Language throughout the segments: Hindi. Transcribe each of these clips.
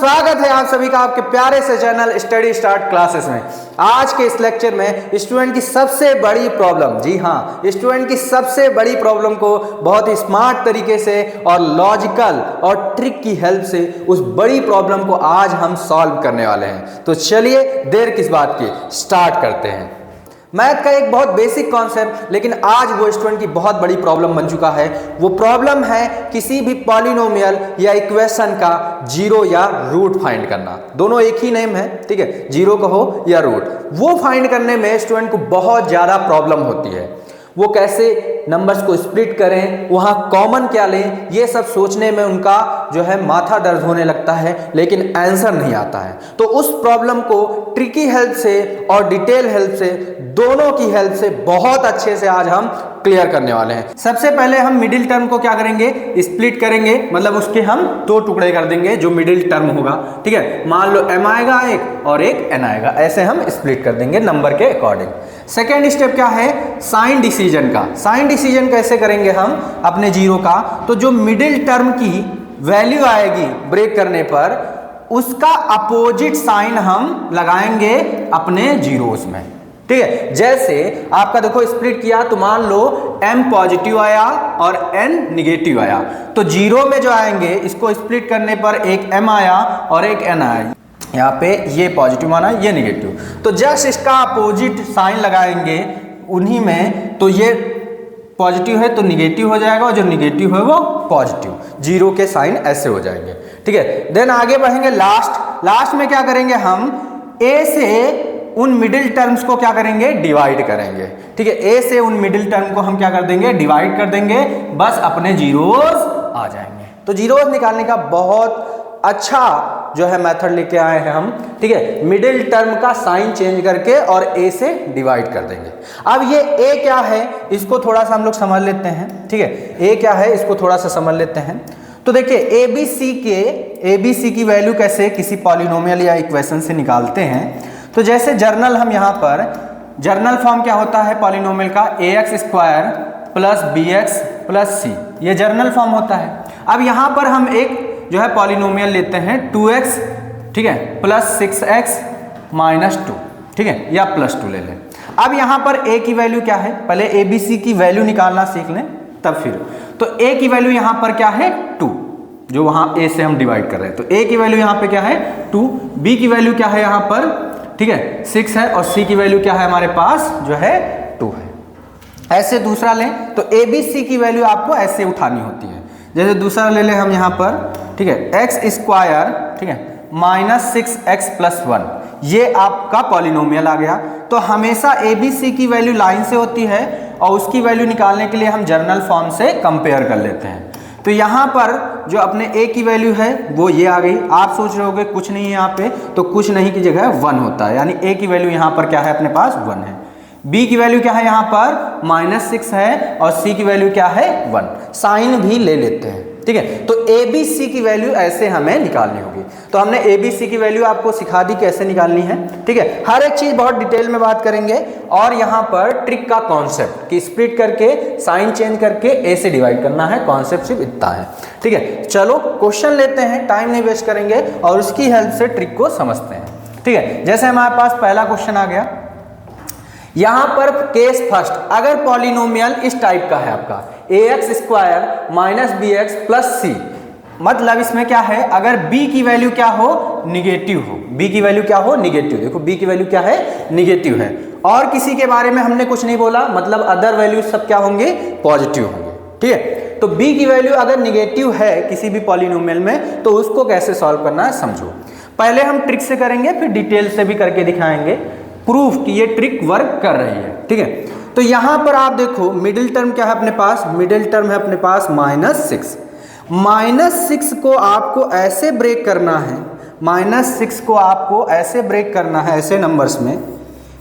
स्वागत है आप सभी का आपके प्यारे से चैनल स्टडी स्टार्ट क्लासेस में। आज के इस लेक्चर में स्टूडेंट की सबसे बड़ी प्रॉब्लम, जी हाँ, स्टूडेंट की सबसे बड़ी प्रॉब्लम को बहुत ही स्मार्ट तरीके से और लॉजिकल और ट्रिक की हेल्प से उस बड़ी प्रॉब्लम को आज हम सॉल्व करने वाले हैं। तो चलिए देर किस बात की, स्टार्ट करते हैं। मैथ का एक बहुत बेसिक कॉन्सेप्ट, लेकिन आज वो स्टूडेंट की बहुत बड़ी प्रॉब्लम बन चुका है। वो प्रॉब्लम है किसी भी पॉलिनोमियल या इक्वेशन का जीरो या रूट फाइंड करना। दोनों एक ही नेम है, ठीक है, जीरो कहो या रूट। वो फाइंड करने में स्टूडेंट को बहुत ज़्यादा प्रॉब्लम होती है। वो कैसे नंबर्स को स्प्लिट करें, वहाँ कॉमन क्या लें, ये सब सोचने में उनका जो है माथा दर्द होने लगता है, लेकिन आंसर नहीं आता है। तो उस प्रॉब्लम को ट्रिकी हेल्प से और डिटेल हेल्प से, दोनों की हेल्प से बहुत अच्छे से आज हम क्लियर करने वाले हैं। सबसे पहले हम मिडिल टर्म को क्या करेंगे, स्प्लिट करेंगे, मतलब उसके हम दो टुकड़े कर देंगे जो मिडिल टर्म होगा, ठीक है। मान लो m आएगा एक और एक n आएगा, ऐसे हम स्प्लिट कर देंगे नंबर के अकॉर्डिंग। सेकेंड स्टेप क्या है, साइन डिसीजन का। साइन डिसीजन कैसे करेंगे हम अपने जीरो का, तो जो मिडिल टर्म की वैल्यू आएगी ब्रेक करने पर, उसका अपोजिट साइन हम लगाएंगे अपने जीरोस में, ठीक है। जैसे आपका देखो स्प्लिट किया तो मान लो m पॉजिटिव आया और n निगेटिव आया, तो जीरो में जो आएंगे इसको स्प्लिट करने पर एक m आया और एक n आया। यहाँ पे ये पॉजिटिव माना, ये निगेटिव, तो जस्ट इसका अपोजिट साइन लगाएंगे उन्हीं में, तो ये पॉजिटिव है तो निगेटिव हो जाएगा और जो निगेटिव है वो पॉजिटिव, जीरो के साइन ऐसे हो जाएंगे, ठीक है। देन आगे बढ़ेंगे लास्ट में क्या करेंगे हम, a से उन मिडिल टर्म्स को क्या करेंगे, डिवाइड करेंगे, ठीक है। ए से उन मिडिल टर्म को हम क्या कर देंगे, डिवाइड कर देंगे, बस अपने जीरोस आ जाएंगे। तो जीरोस निकालने का बहुत अच्छा जो है मेथड लेके आए हैं हम, ठीक है। मिडिल टर्म का साइन चेंज करके और ए से डिवाइड कर देंगे। अब ये ए क्या है इसको थोड़ा सा हम लोग समझ लेते हैं, ठीक है। ए क्या है इसको थोड़ा सा समझ लेते हैं। तो देखिए ए बी सी की वैल्यू कैसे किसी पॉलिनोमियल या इक्वेशन से निकालते हैं। तो जैसे जर्नल हम यहाँ पर, जर्नल फॉर्म क्या होता है पॉलिनोमियल का, ax square plus bx plus c, ये जर्नल फॉर्म होता है। अब यहाँ पर हम एक जो है पॉलिनोमियल लेते हैं 2x, ठीक है, प्लस 6x माइनस 2, ठीक है, या प्लस 2 ले लें। अब यहाँ पर a की वैल्यू क्या है, पहले a b c की वैल्यू निकालना सीख लें तब फिर। तो a की वैल्यू यहाँ पर क्या है 2, जो वहाँ a से हम डिवाइड कर रहे हैं, तो a की वैल्यू यहाँ पे क्या है 2, b की वैल्यू क्या है यहाँ पर, ठीक है, 6 है, और c की वैल्यू क्या है हमारे पास जो है 2 है। ऐसे दूसरा लें तो a b c की वैल्यू आपको ऐसे उठानी होती है। जैसे दूसरा ले लें हम यहाँ पर, ठीक है, x स्क्वायर, ठीक है, माइनस 6x प्लस 1, ये आपका पॉलिनोमियल आ गया। तो हमेशा a b c की वैल्यू लाइन से होती है और उसकी वैल्यू निकालने के लिए हम जर्नल फॉर्म से कंपेयर कर लेते हैं। तो यहाँ पर जो अपने a की वैल्यू है वो ये आ गई। आप सोच रहे होगे कुछ नहीं है यहाँ पे, तो कुछ नहीं की जगह 1 होता है, यानी a की वैल्यू यहाँ पर क्या है अपने पास 1 है। b की वैल्यू क्या है यहाँ पर माइनस 6 है और c की वैल्यू क्या है 1। साइन भी ले लेते हैं, ठीक है। तो a b c की वैल्यू ऐसे हमें निकालनी होगी। तो हमने a b c की वैल्यू आपको सिखा दी कैसे निकालनी है, ठीक है। हर एक चीज बहुत डिटेल में बात करेंगे और यहाँ पर ट्रिक का कॉन्सेप्ट कि स्प्लिट करके साइन चेंज करके a से डिवाइड करना है, कॉन्सेप्ट सिर्फ इतना है, ठीक है। चलो क्वेश्चन लेते हैं, टाइम नहीं वेस्ट करेंगे और उसकी हेल्प से ट्रिक को समझते हैं, ठीक है। जैसे हमारे पास पहला क्वेश्चन आ गया, यहाँ पर केस फर्स्ट, अगर पॉलिनोमियल इस टाइप का है आपका ax square minus bx plus c, मतलब इसमें क्या है, अगर b की वैल्यू क्या हो, निगेटिव हो, b की वैल्यू क्या हो, निगेटिव। देखो b की वैल्यू क्या है, निगेटिव है, और किसी के बारे में हमने कुछ नहीं बोला, मतलब अदर वैल्यू सब क्या होंगे, पॉजिटिव होंगे, ठीक है। तो b की वैल्यू अगर निगेटिव है किसी भी पॉलिनोमियल में, तो उसको कैसे सॉल्व करना है समझो। पहले हम ट्रिक से करेंगे, फिर डिटेल से भी करके दिखाएंगे, प्रूफ कि ये ट्रिक वर्क कर रही है, ठीक है। तो यहाँ पर आप देखो मिडिल टर्म क्या है अपने पास, मिडिल टर्म है अपने पास -6। -6 को आपको ऐसे ब्रेक करना है, -6 को आपको ऐसे ब्रेक करना है ऐसे नंबर्स में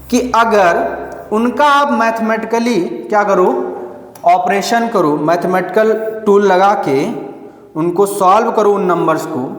कि अगर उनका आप मैथमेटिकली क्या करो, ऑपरेशन करो, मैथमेटिकल टूल लगा के उनको सॉल्व करो उन नंबर्स को,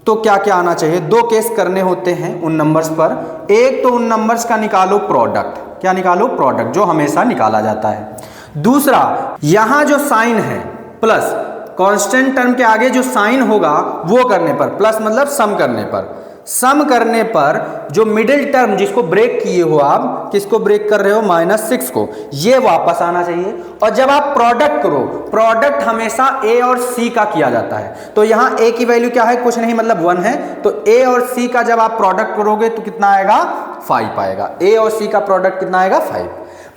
तो क्या क्या आना चाहिए। दो केस करने होते हैं उन नंबर्स पर। एक तो उन नंबर्स का निकालो प्रोडक्ट, क्या निकालो, प्रोडक्ट, जो हमेशा निकाला जाता है। दूसरा, यहाँ जो साइन है प्लस, कांस्टेंट टर्म के आगे जो साइन होगा वो करने पर, प्लस मतलब सम करने पर, सम करने पर जो मिडिल टर्म जिसको ब्रेक किए हो आप, किसको ब्रेक कर रहे हो, -6 को, ये वापस आना चाहिए। और जब आप प्रोडक्ट करो, प्रोडक्ट हमेशा ए और सी का किया जाता है, तो यहां ए की वैल्यू क्या है, कुछ नहीं मतलब 1 है, तो ए और सी का जब आप प्रोडक्ट करोगे तो कितना आएगा, 5 आएगा। ए और सी का प्रोडक्ट कितना आएगा, 5।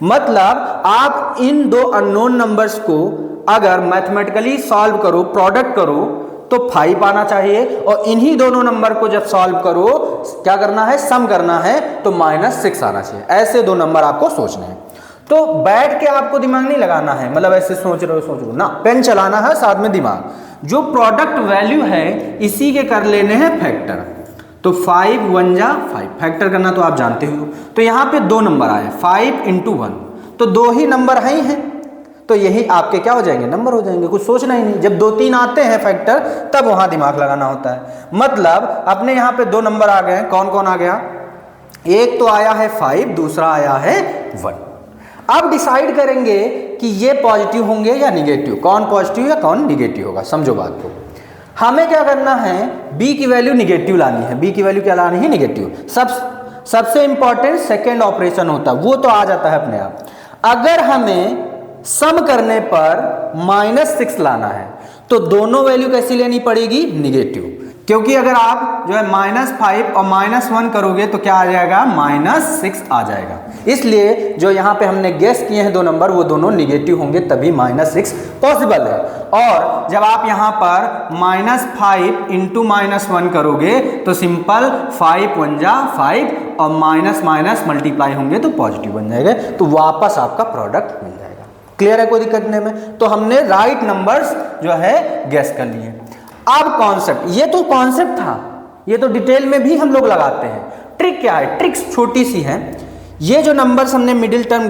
मतलब आप इन दो अननोन नंबर्स को अगर मैथमेटिकली सॉल्व करो, प्रोडक्ट करो, तो 5 आना चाहिए, और इन्हीं दोनों नंबर को जब सॉल्व करो, क्या करना है, सम करना है, तो -6 आना चाहिए। ऐसे दो नंबर आपको सोचने हैं। तो बैठ के आपको दिमाग नहीं लगाना है, मतलब ऐसे सोच रहे हो ना, पेन चलाना है, साथ में दिमाग। जो प्रोडक्ट वैल्यू है इसी के कर लेने हैं फैक्टर। तो 5 1 जा 5, फैक्टर करना तो आप जानते हो। तो यहां पे दो नंबर आए, 5 × 1, तो दो ही नंबर हैं, तो यही आपके क्या हो जाएंगे, नंबर हो जाएंगे, कुछ सोचना ही नहीं। जब 2 3 आते हैं फैक्टर, तब वहां दिमाग लगाना होता है। मतलब अपने यहां पे दो नंबर आ गए, कौन कौन आ गया, एक तो आया है 5, दूसरा आया है 1। अब डिसाइड करेंगे कि ये पॉजिटिव होंगे या निगेटिव, कौन पॉजिटिव या कौन निगेटिव होगा। समझो बात को, हमें क्या करना है, b की वैल्यू निगेटिव लानी है। b की वैल्यू क्या लानी है, निगेटिव। सबसे इंपॉर्टेंट सेकेंड ऑपरेशन होता है, वो तो आ जाता है अपने आप। अगर हमें सम करने पर -6 लाना है, तो दोनों वैल्यू कैसी लेनी पड़ेगी, निगेटिव। क्योंकि अगर आप जो है -5 और -1 करोगे तो क्या आ जाएगा, -6 आ जाएगा। इसलिए जो यहाँ पे हमने गेस किए हैं दो नंबर, वो दोनों निगेटिव होंगे, तभी -6 पॉसिबल है। और जब आप यहाँ पर -5 × -1 करोगे तो सिंपल 5 1 जा 5 और माइनस मल्टीप्लाई होंगे तो पॉजिटिव बन जाएगा, तो वापस आपका प्रोडक्ट मिल जाएगा। क्लियर है, कोई दिक्कत नहीं में। तो हमने राइट नंबर्स जो है गैस कर लिए। अब कॉन्सेप्ट, ये तो कॉन्सेप्ट था, ये तो डिटेल में भी हम लोग लगाते हैं। ट्रिक क्या है, ट्रिक्स छोटी सी है। ये जो नंबर्स हमने मिडिल टर्म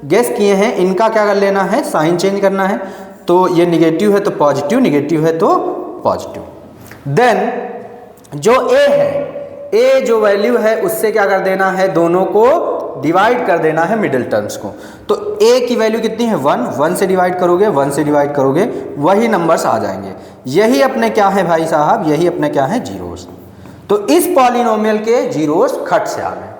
गैस किए हैं, इनका क्या कर लेना है, साइन चेंज करना है। तो ये निगेटिव है तो पॉजिटिव, निगेटिव है तो पॉजिटिव। देन जो ए है, ए जो वैल्यू है उससे क्या कर देना है, दोनों को डिवाइड कर देना है मिडिल टर्म्स को। तो a की वैल्यू कितनी है, 1, 1 से डिवाइड करोगे, 1 से डिवाइड करोगे, वही नंबर्स आ जाएंगे। यही अपने क्या है भाई साहब, यही अपने क्या है, जीरोस। तो इस पॉलिनोमियल के जीरोस खट से आ गए।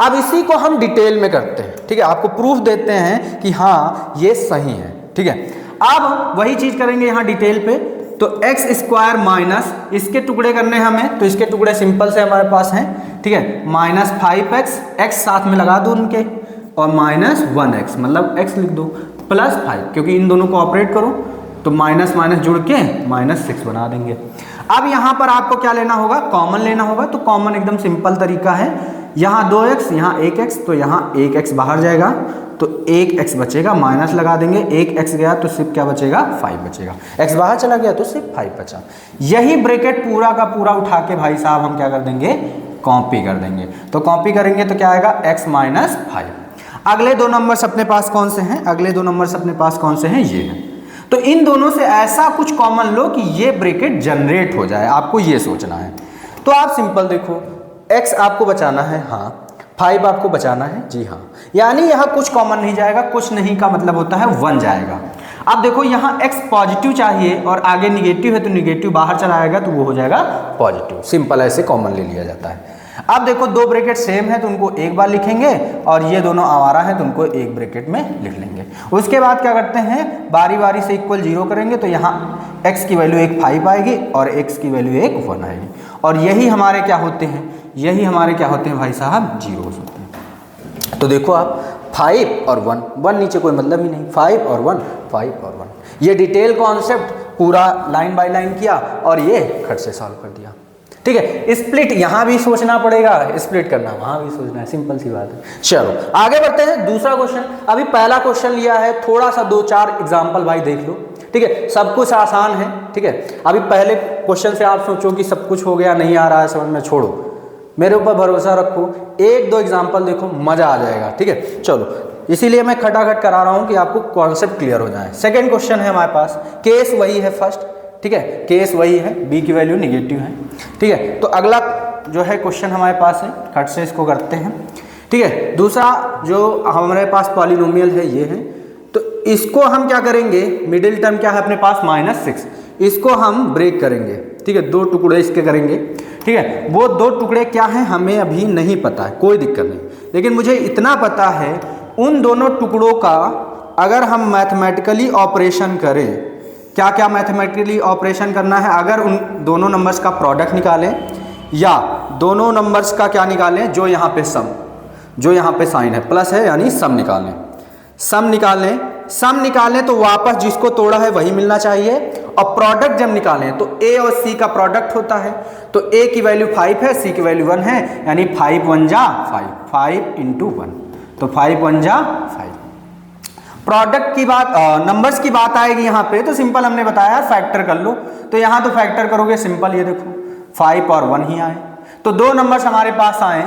अब इसी को हम डिटेल में करते हैं, ठीक है, आपको प्रूफ देते हैं कि हाँ ये सही है, ठीक है। अब वही चीज करेंगे यहाँ डिटेल पे। तो x² माइनस इसके टुकड़े करने हमें, तो इसके टुकड़े सिंपल से हमारे पास हैं, ठीक है। -5x, x साथ में लगा दो उनके, और -1x मतलब x लिख दो, +5, क्योंकि इन दोनों को ऑपरेट करो तो माइनस माइनस जुड़ के -6 बना देंगे। अब यहाँ पर आपको क्या लेना होगा, कॉमन लेना होगा। तो कॉमन एकदम सिंपल तरीका है, यहाँ 2x, यहाँ 1x, तो यहाँ 1x बाहर जाएगा, तो 1x बचेगा, माइनस लगा देंगे, 1x गया तो सिर्फ क्या बचेगा, 5 बचेगा। x बाहर चला गया तो सिर्फ 5 बचा। यही ब्रैकेट पूरा का पूरा उठा के भाई साहब हम क्या कर देंगे, कॉपी कर देंगे। तो कॉपी करेंगे तो क्या आएगा, x - 5। अगले दो नंबर्स अपने पास कौन से हैं, अगले दो नंबर्स अपने पास कौन से हैं, ये हैं। तो इन दोनों से ऐसा कुछ कॉमन लो कि ये ब्रैकेट जनरेट हो जाए, आपको ये सोचना है। तो आप सिंपल देखो, x आपको बचाना है, हाँ, 5 आपको बचाना है, जी हाँ। यानी यहाँ कुछ कॉमन नहीं जाएगा, कुछ नहीं का मतलब होता है 1 जाएगा। अब देखो यहाँ x पॉजिटिव चाहिए और आगे निगेटिव है, तो निगेटिव बाहर चला आएगा तो वो हो जाएगा पॉजिटिव। सिंपल ऐसे कॉमन ले लिया जाता है। अब देखो दो ब्रैकेट सेम है तो उनको एक बार लिखेंगे, और ये दोनों आवारा है तो उनको एक ब्रैकेट में लिख लेंगे। उसके बाद क्या करते हैं, बारी बारी से इक्वल 0 करेंगे, तो यहाँ x की वैल्यू 5 आएगी और x की वैल्यू 1 आएगी। और यही हमारे क्या होते हैं, यही हमारे क्या होते हैं भाई साहब, जीरोस होते हैं। तो देखो आप 5 और 1 नीचे कोई मतलब ही नहीं, 5 और 1, 5 और 1। ये डिटेल कॉन्सेप्ट पूरा लाइन बाय लाइन किया और ये खट से सॉल्व कर दिया, ठीक है। स्प्लिट यहाँ भी सोचना पड़ेगा, स्प्लिट करना वहाँ भी सोचना है, सिंपल सी बात है। चलो आगे बढ़ते हैं, दूसरा क्वेश्चन। अभी पहला क्वेश्चन लिया है, थोड़ा सा 2-4 एग्जाम्पल भाई देख लो, ठीक है। सब कुछ आसान है, ठीक है। अभी पहले क्वेश्चन से आप सोचो कि सब कुछ हो गया, नहीं आ रहा है समझ में, छोड़ो, मेरे ऊपर भरोसा रखो, 1-2 एग्जाम्पल देखो, मजा आ जाएगा, ठीक है। चलो इसीलिए मैं खटाखट करा रहा हूँ कि आपको कॉन्सेप्ट क्लियर हो जाए। सेकेंड क्वेश्चन है हमारे पास, केस वही है फर्स्ट, ठीक है, केस वही है, b की वैल्यू निगेटिव है, ठीक है। तो अगला जो है क्वेश्चन हमारे पास है, खट से इसको करते हैं, ठीक है। दूसरा जो हमारे पास पॉलिनोमियल है ये है, तो इसको हम क्या करेंगे, मिडिल टर्म क्या है अपने पास, -6, इसको हम ब्रेक करेंगे, ठीक है, 2 टुकड़े इसके करेंगे, ठीक है। वो 2 टुकड़े क्या हैं हमें अभी नहीं पता है, कोई दिक्कत नहीं, लेकिन मुझे इतना पता है उन दोनों टुकड़ों का अगर हम मैथमेटिकली ऑपरेशन करें, क्या क्या मैथमेटिकली ऑपरेशन करना है, अगर उन दोनों नंबर्स का प्रोडक्ट निकालें या दोनों नंबर्स का क्या निकालें, जो यहाँ पे सम, जो यहाँ पे साइन है प्लस है यानी सम निकालें, सम निकालें तो वापस जिसको तोड़ा है वही मिलना चाहिए। और प्रोडक्ट जब निकालें तो ए और सी का प्रोडक्ट होता है, तो ए की वैल्यू 5 है, सी की वैल्यू 1 है, यानी 5 1 जा 5, 5 इंटू 1, तो 5 1 जा 5। प्रोडक्ट की बात, नंबर्स की बात आएगी यहाँ पे तो सिंपल हमने बताया फैक्टर कर लो, तो यहाँ तो फैक्टर करोगे सिंपल, ये देखो 5 और 1 ही आए, तो 2 नंबर्स हमारे पास आए,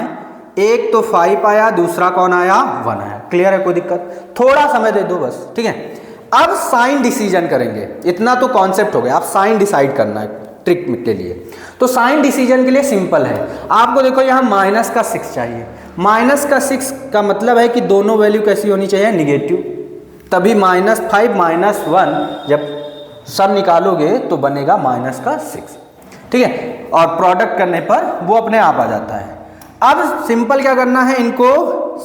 एक तो 5 आया, दूसरा कौन आया, 1 आया। क्लियर है, कोई दिक्कत, थोड़ा समय दे दो बस, ठीक है। अब साइन डिसीजन करेंगे, इतना तो कॉन्सेप्ट हो गया, अब साइन डिसाइड करना है ट्रिक के लिए। तो साइन डिसीजन के लिए सिंपल है, आपको देखो यहाँ माइनस का 6 चाहिए, माइनस का 6 का मतलब है कि दोनों वैल्यू कैसी होनी चाहिए, निगेटिव, तभी -5 -1 जब सब निकालोगे तो बनेगा माइनस का 6, ठीक है। और प्रोडक्ट करने पर वो अपने आप आ जाता है। अब सिंपल क्या करना है, इनको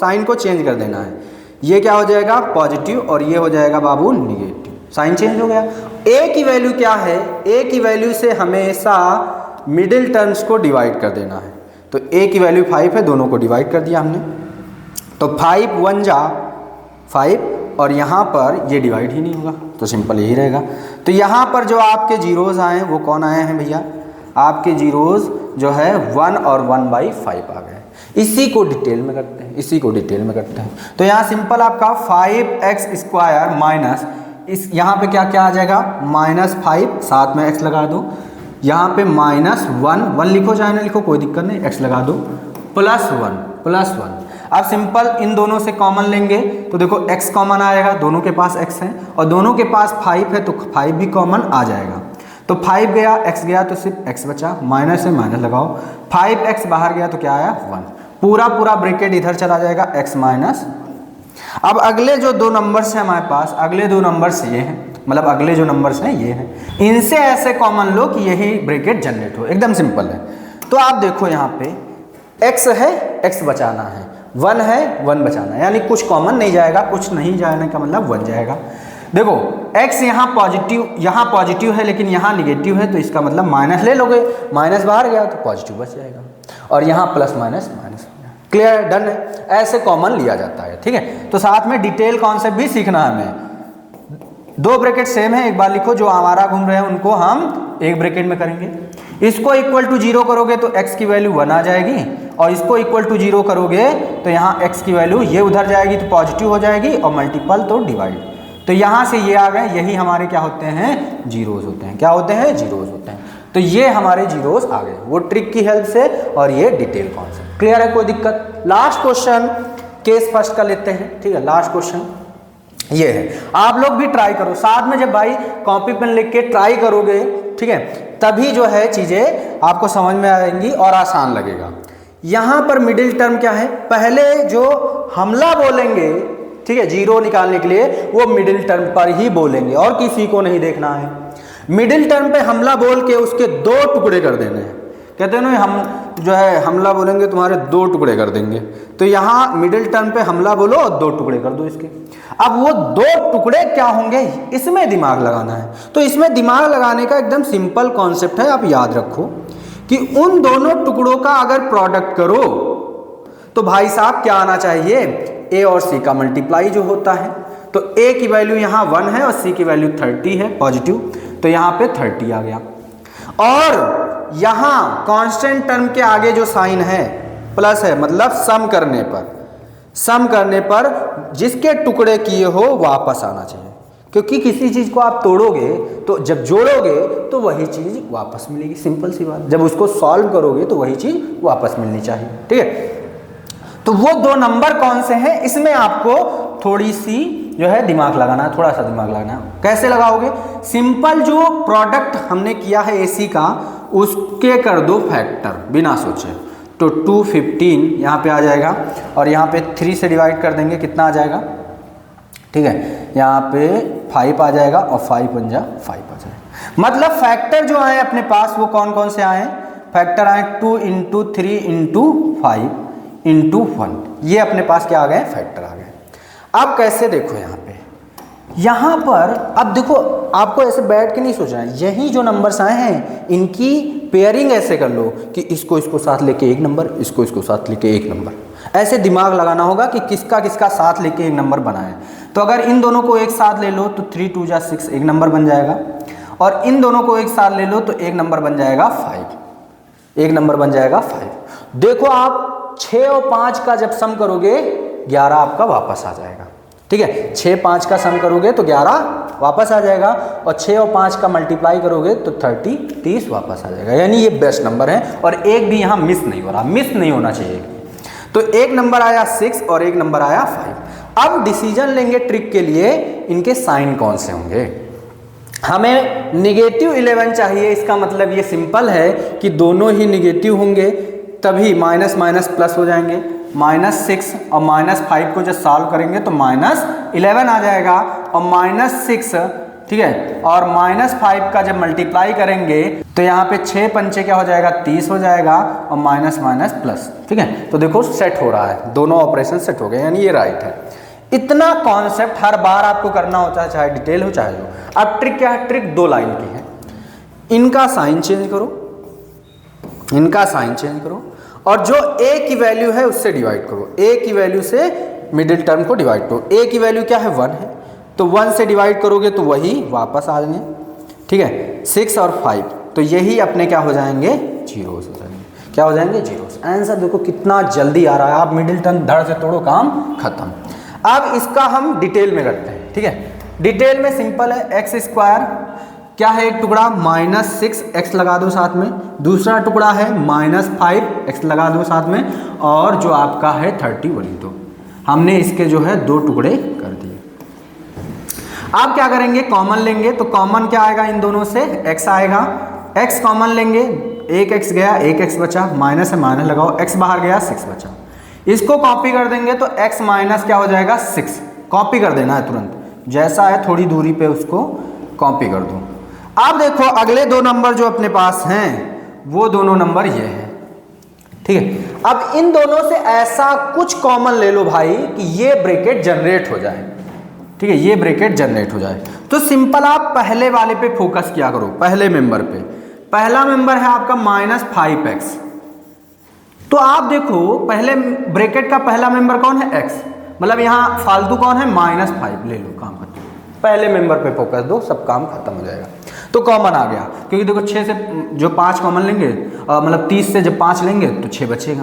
साइन को चेंज कर देना है, ये क्या हो जाएगा पॉजिटिव और ये हो जाएगा बाबू निगेटिव, साइन चेंज हो गया। ए की वैल्यू क्या है, ए की वैल्यू से हमेशा मिडिल टर्म्स को डिवाइड कर देना है, तो ए की वैल्यू 5 है, दोनों को डिवाइड कर दिया हमने, तो 5 1 जा 5, और यहाँ पर ये डिवाइड ही नहीं होगा, तो सिंपल यही रहेगा। तो यहाँ पर जो आपके जीरोज आए वो कौन आए हैं भैया, आपके जीरोज जो है 1 और 1/5 आ गए। इसी को डिटेल में करते हैं, इसी को डिटेल में करते हैं। तो यहाँ सिंपल आपका 5x² माइनस इस यहाँ पे क्या क्या आ जाएगा, -5, साथ में x लगा दो, यहाँ पे -1 लिखो चाहे ना लिखो कोई दिक्कत नहीं, x लगा दो, +1। अब सिंपल इन दोनों से कॉमन लेंगे तो देखो x कॉमन आएगा, दोनों के पास x है, और दोनों के पास 5 है तो 5 भी कॉमन आ जाएगा, तो 5 गया, x गया तो सिर्फ x बचा, माइनस से माइनस लगाओ, 5x बाहर गया तो क्या आया 1, पूरा ब्रैकेट इधर चला जाएगा x माइनस। अब अगले जो 2 नंबर्स हैं हमारे पास, अगले 2 नंबर्स ये हैं, मतलब अगले जो नंबर्स हैं ये हैं, इनसे ऐसे कॉमन लो कि यही ब्रैकेट जनरेट हो, एकदम सिंपल है। तो आप देखो यहाँ पे x है, x बचाना है, 1 है, 1 बचाना है, यानी कुछ कॉमन नहीं जाएगा, कुछ नहीं जाने का मतलब 1 जाएगा। देखो x यहाँ पॉजिटिव है लेकिन यहाँ निगेटिव है, तो इसका मतलब माइनस ले लोगे, माइनस बाहर गया तो पॉजिटिव बच जाएगा, और यहाँ plus minus minus, clear, done है, ऐसे कॉमन लिया जाता है, ठीक है। तो साथ में डिटेल कॉन्सेप्ट भी सीखना है हमें। 2 ब्रैकेट सेम है, एक बार लिखो, जो हमारा घूम रहे हैं उनको हम एक ब्रैकेट में करेंगे, इसको इक्वल टू 0 करोगे तो x की वैल्यू 1 आ जाएगी, और इसको इक्वल टू 0 करोगे तो यहाँ x की वैल्यू ये उधर जाएगी तो पॉजिटिव हो जाएगी, और मल्टीपल तो डिवाइड, तो यहाँ से ये आ गए, यही हमारे क्या होते हैं, जीरोज होते हैं, क्या होते हैं, जीरोज होते हैं। तो ये हमारे जीरोज आ गए, वो ट्रिक की हेल्प से, और ये डिटेल कॉन्सेप्ट, क्लियर है, कोई दिक्कत। लास्ट क्वेश्चन केस फर्स्ट का लेते हैं, ठीक है। लास्ट क्वेश्चन ये है, आप लोग भी ट्राई करो साथ में, जब भाई कॉपी पेन लिख के ट्राई करोगे, ठीक है, तभी जो है चीजें आपको समझ में आएंगी और आसान लगेगा। यहाँ पर मिडिल टर्म क्या है, पहले जो हमला बोलेंगे, ठीक है, 0 निकालने के लिए, वो मिडिल टर्म पर ही बोलेंगे और किसी को नहीं देखना है। मिडिल टर्म पे हमला बोल के उसके 2 टुकड़े कर देने हैं, कहते हैं ना, हम जो है हमला बोलेंगे तुम्हारे 2 टुकड़े कर देंगे, तो यहाँ मिडिल टर्म पे हमला बोलो और 2 टुकड़े कर दो इसके। अब वो 2 टुकड़े क्या होंगे, इसमें दिमाग लगाना है। तो इसमें दिमाग लगाने का एकदम सिंपल कॉन्सेप्ट है, आप याद रखो कि उन दोनों टुकड़ों का अगर प्रोडक्ट करो तो भाई साहब क्या आना चाहिए, a और c का मल्टीप्लाई जो होता है, तो a की वैल्यू यहाँ 1 है और c की वैल्यू 30 है पॉजिटिव, तो यहाँ पे 30 आ गया, और यहाँ कांस्टेंट टर्म के आगे जो साइन है प्लस है, मतलब सम करने पर जिसके टुकड़े किए हो वापस आना चाहिए, क्योंकि किसी चीज़ को आप तोड़ोगे तो जब जोड़ोगे तो वही चीज़ वापस मिलेगी, सिंपल सी बात, जब उसको सॉल्व करोगे तो वही चीज़ वापस मिलनी चाहिए, ठीक है। तो वो 2 नंबर कौन से हैं, इसमें आपको थोड़ी सी जो है दिमाग लगाना है, थोड़ा सा दिमाग लगाना है। कैसे लगाओगे, सिंपल जो प्रोडक्ट हमने किया है AC का, उसके कर दो फैक्टर बिना सोचे, तो 215 यहाँ पे आ जाएगा, और यहाँ पे 3 से डिवाइड कर देंगे, कितना आ जाएगा, ठीक है, यहाँ पे 5 आ जाएगा, और 5 1 जा 5 आ जाएगा, मतलब फैक्टर जो आए अपने पास वो कौन कौन से आए, फैक्टर आए 2 इंटू 3 इंटू 5 इंटू 1, ये अपने पास क्या आ गए, फैक्टर आ गए। अब कैसे देखो यहाँ पर अब देखो आपको ऐसे बैठ के नहीं सोचना है, यही जो नंबर्स आए हैं इनकी पेयरिंग ऐसे कर लो कि इसको इसको साथ लेके एक नंबर, इसको इसको साथ लेके एक नंबर, ऐसे दिमाग लगाना होगा कि किसका किसका साथ लेके एक नंबर बनाए। तो अगर इन दोनों को एक साथ ले लो तो 3 2 जा 6 एक नंबर बन जाएगा, और इन दोनों को एक साथ ले लो तो एक नंबर बन जाएगा 5, एक नंबर बन जाएगा 5। देखो आप 6 और 5 का जब सम करोगे 11 आपका वापस आ जाएगा, ठीक है। 6 5 का सम करोगे तो 11 वापस आ जाएगा, और 6 और 5 का मल्टीप्लाई करोगे तो 30 वापस आ जाएगा। यानी ये बेस्ट नंबर है और एक भी यहाँ मिस नहीं हो रहा, मिस नहीं होना चाहिए। तो एक नंबर आया 6 और एक नंबर आया 5। अब डिसीजन लेंगे ट्रिक के लिए, इनके साइन कौन से होंगे। हमें निगेटिव 11 चाहिए, इसका मतलब ये सिंपल है कि दोनों ही निगेटिव होंगे, तभी माइनस माइनस प्लस हो जाएंगे। -6 और -5 को जब सॉल्व करेंगे तो -11 आ जाएगा, और -6 ठीक है, और -5 का जब मल्टीप्लाई करेंगे तो यहाँ पे 6 पंचे क्या हो जाएगा, 30 हो जाएगा, और माइनस माइनस प्लस, ठीक है। तो देखो सेट हो रहा है, दोनों ऑपरेशन सेट हो गए, यानी ये राइट है। इतना कॉन्सेप्ट हर बार आपको करना होता है, चाहे डिटेल हो चाहे हो। अब ट्रिक क्या है, ट्रिक 2 लाइन की है। इनका साइन चेंज करो, इनका साइन चेंज करो, और जो a की वैल्यू है उससे डिवाइड करो, a की वैल्यू से मिडिल टर्म को डिवाइड करो। a की वैल्यू क्या है, 1 है, तो 1 से डिवाइड करोगे तो वही वापस आ जाएंगे, ठीक है। 6 और 5 तो यही अपने क्या हो जाएंगे, जीरोस हो जाएंगे। क्या हो जाएंगे, जीरोस। आंसर देखो कितना जल्दी आ रहा है, आप मिडिल टर्म धड़ से तोड़ो, काम खत्म। अब इसका हम डिटेल में करते हैं, ठीक है। डिटेल में सिंपल है, एक्स स्क्वायर क्या है, एक टुकड़ा -6x लगा दो साथ में, दूसरा टुकड़ा है -5x लगा दो साथ में, और जो आपका है 31 तो हमने इसके जो है 2 टुकड़े कर दिए। आप क्या करेंगे, कॉमन लेंगे, तो कॉमन क्या आएगा इन दोनों से, x आएगा, x कॉमन लेंगे, एक x गया, एक x बचा, माइनस है माइनस लगाओ, x बाहर गया, 6 बचा। इसको कॉपी कर देंगे तो x माइनस क्या हो जाएगा, 6। कॉपी कर देना है तुरंत, जैसा है थोड़ी दूरी पे उसको कॉपी कर दो। अब देखो अगले 2 नंबर जो अपने पास हैं वो दोनों नंबर ये हैं, ठीक है। अब इन दोनों से ऐसा कुछ कॉमन ले लो भाई कि ये ब्रैकेट जनरेट हो जाए, ठीक है, ये ब्रैकेट जनरेट हो जाए। तो सिंपल आप पहले वाले पे फोकस किया करो, पहले मेंबर पे। पहला मेंबर है आपका -5x, तो आप देखो पहले ब्रैकेट का पहला मेंबर कौन है, x, मतलब यहाँ फालतू कौन है, -5 ले लो, काम खत्म। पहले मेंबर पे फोकस दो, सब काम खत्म हो जाएगा। तो कॉमन आ गया, क्योंकि देखो 6 से जो 5 कॉमन लेंगे, मतलब 30 से जब 5 लेंगे तो 6 बचेगा।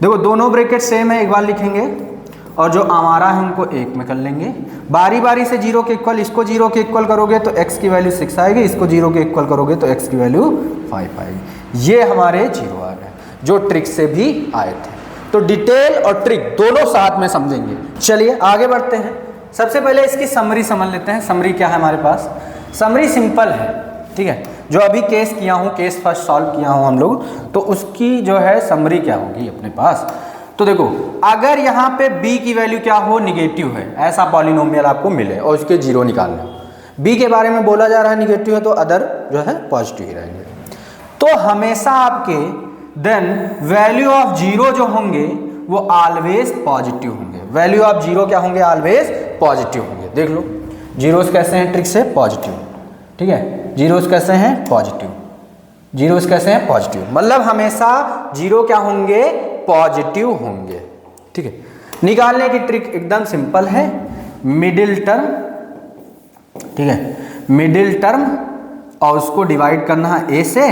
देखो दोनों ब्रैकेट सेम है, एक बार लिखेंगे, और जो हमारा है उनको एक में कर लेंगे। बारी बारी से 0 के इक्वल, इसको 0 के इक्वल करोगे तो x की वैल्यू 6 आएगी, इसको 0 के इक्वल करोगे तो x की वैल्यू 5 आएगी। ये हमारे 0 आ गए, जो ट्रिक से भी आए थे। तो डिटेल और ट्रिक दोनों साथ में समझेंगे। चलिए आगे बढ़ते हैं। सबसे पहले इसकी समरी समझ लेते हैं। समरी क्या है हमारे पास, समरी सिंपल है, ठीक है। जो अभी केस किया हूँ, केस फर्स्ट सॉल्व किया हूँ हम लोग, तो उसकी जो है समरी क्या होगी अपने पास। तो देखो अगर यहाँ पे b की वैल्यू क्या हो, निगेटिव है, ऐसा पॉलिनोमियल आपको मिले और उसके 0 निकालने हो। b के बारे में बोला जा रहा है निगेटिव है, तो अदर जो है पॉजिटिव ही रहेंगे। तो हमेशा आपके देन वैल्यू ऑफ 0 जो होंगे वो ऑलवेज पॉजिटिव होंगे। वैल्यू ऑफ 0 क्या होंगे, ऑलवेज पॉजिटिव होंगे। देख लो जीरोस कैसे हैं, ट्रिक से पॉजिटिव, ठीक है। जीरोस कैसे हैं, पॉजिटिव। जीरोस कैसे हैं, पॉजिटिव, मतलब हमेशा 0 क्या होंगे, पॉजिटिव होंगे, ठीक है। निकालने की ट्रिक एकदम सिंपल है, मिडिल टर्म, ठीक है, मिडिल टर्म, और उसको डिवाइड करना है a से,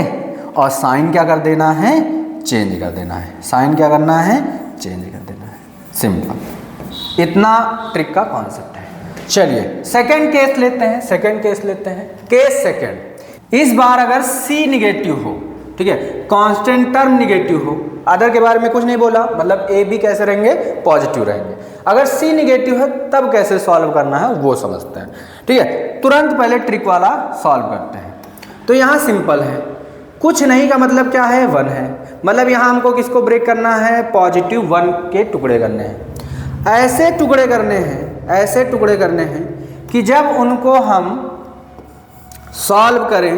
और साइन क्या कर देना है, चेंज कर देना है। साइन क्या करना है, चेंज कर देना है, सिंपल। इतना ट्रिक का कॉन्सेप्ट है। चलिए सेकंड केस लेते हैं। सेकंड केस लेते हैं, केस सेकंड। इस बार अगर c निगेटिव हो, ठीक है, कांस्टेंट टर्म निगेटिव हो, अदर के बारे में कुछ नहीं बोला, मतलब a भी कैसे रहेंगे, पॉजिटिव रहेंगे। अगर c निगेटिव है तब कैसे सॉल्व करना है वो समझते हैं, ठीक है। तुरंत पहले ट्रिक वाला सॉल्व करते हैं। तो यहाँ सिंपल है, कुछ नहीं का मतलब क्या है, 1 है, मतलब यहाँ हमको किसको ब्रेक करना है, +1 के टुकड़े करने हैं। ऐसे टुकड़े करने हैं, ऐसे टुकड़े करने हैं कि जब उनको हम सॉल्व करें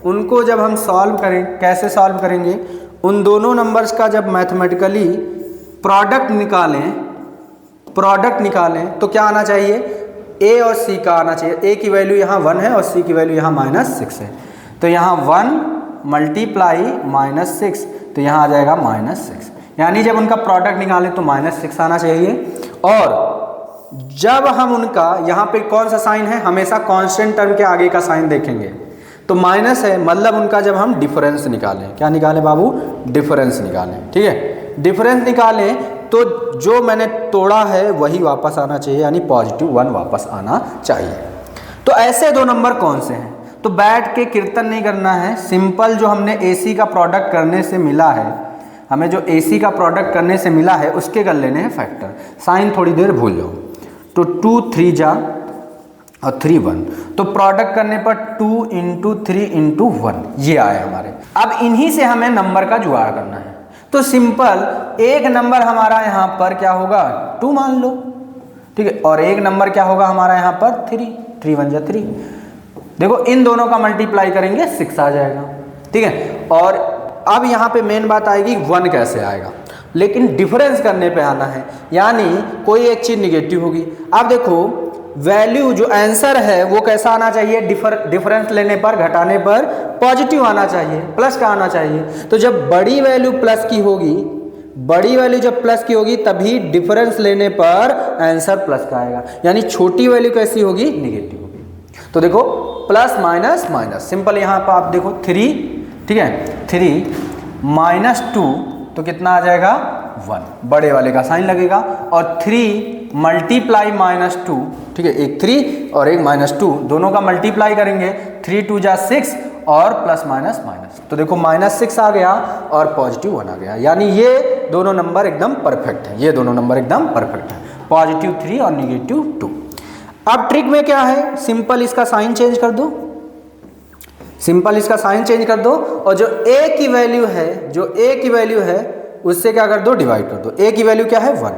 उनको जब हम सॉल्व करें, कैसे सॉल्व करेंगे, उन दोनों नंबर्स का जब मैथमेटिकली प्रोडक्ट निकालें तो क्या आना चाहिए, ए और सी का आना चाहिए। ए की वैल्यू यहाँ 1 है और सी की वैल्यू यहाँ -6 है, तो यहाँ 1 मल्टीप्लाई -6, तो यहाँ आ जाएगा -6। यानी जब उनका प्रोडक्ट निकालें तो -6 आना चाहिए। और जब हम उनका यहाँ पे कौन सा साइन है, हमेशा कांस्टेंट टर्म के आगे का साइन देखेंगे, तो माइनस है, मतलब उनका जब हम डिफरेंस निकालें, क्या निकालें बाबू, डिफरेंस निकालें। ठीक है, डिफरेंस निकालें तो जो मैंने तोड़ा है वही वापस आना चाहिए, यानी +1 वापस आना चाहिए। तो ऐसे दो नंबर कौन से हैं, तो बैठ के कीर्तन नहीं करना है, सिंपल जो हमने AC का प्रोडक्ट करने से मिला है, हमें जो AC का प्रोडक्ट करने से मिला है उसके कर लेने हैं फैक्टर। साइन थोड़ी देर भूल जाओ, तो 2 3 जा और 3 1, तो प्रोडक्ट करने पर 2 × 3 × 1 ये आए हमारे। अब इन्हीं से हमें नंबर का जुगाड़ करना है, तो सिंपल एक नंबर हमारा यहाँ पर क्या होगा, 2 मान लो, ठीक है, और एक नंबर क्या होगा हमारा यहाँ पर 3, 3 1 जा 3। देखो इन दोनों का मल्टीप्लाई करेंगे 6 आ जाएगा। ठीक है, और अब यहाँ पे मेन बात आएगी 1 कैसे आएगा, लेकिन डिफरेंस करने पे आना है, यानी कोई एक चीज़ निगेटिव होगी। अब देखो वैल्यू जो आंसर है वो कैसा आना चाहिए, डिफरेंस लेने पर, घटाने पर पॉजिटिव आना चाहिए, प्लस का आना चाहिए। तो जब बड़ी वैल्यू प्लस की होगी, बड़ी वैल्यू जब प्लस की होगी तभी डिफरेंस लेने पर आंसर प्लस का आएगा, यानी छोटी वैल्यू कैसी होगी, निगेटिव होगी। तो देखो प्लस माइनस माइनस, सिंपल यहाँ पर आप देखो 3, ठीक है, 3 -2 तो कितना आ जाएगा 1, बड़े वाले का साइन लगेगा, और 3 मल्टीप्लाई -2, ठीक है, एक 3 और एक -2, दोनों का मल्टीप्लाई करेंगे, 3 2 जा 6 और प्लस माइनस माइनस, तो देखो -6 आ गया और +1 आ गया, यानी ये दोनों नंबर एकदम परफेक्ट है, ये दोनों नंबर एकदम परफेक्ट है, +3 और -2। अब ट्रिक में क्या है, सिंपल इसका साइन चेंज कर दो, सिंपल इसका साइन चेंज कर दो, और जो a की वैल्यू है, जो a की वैल्यू है उससे क्या कर दो, डिवाइड कर दो। a की वैल्यू क्या है 1,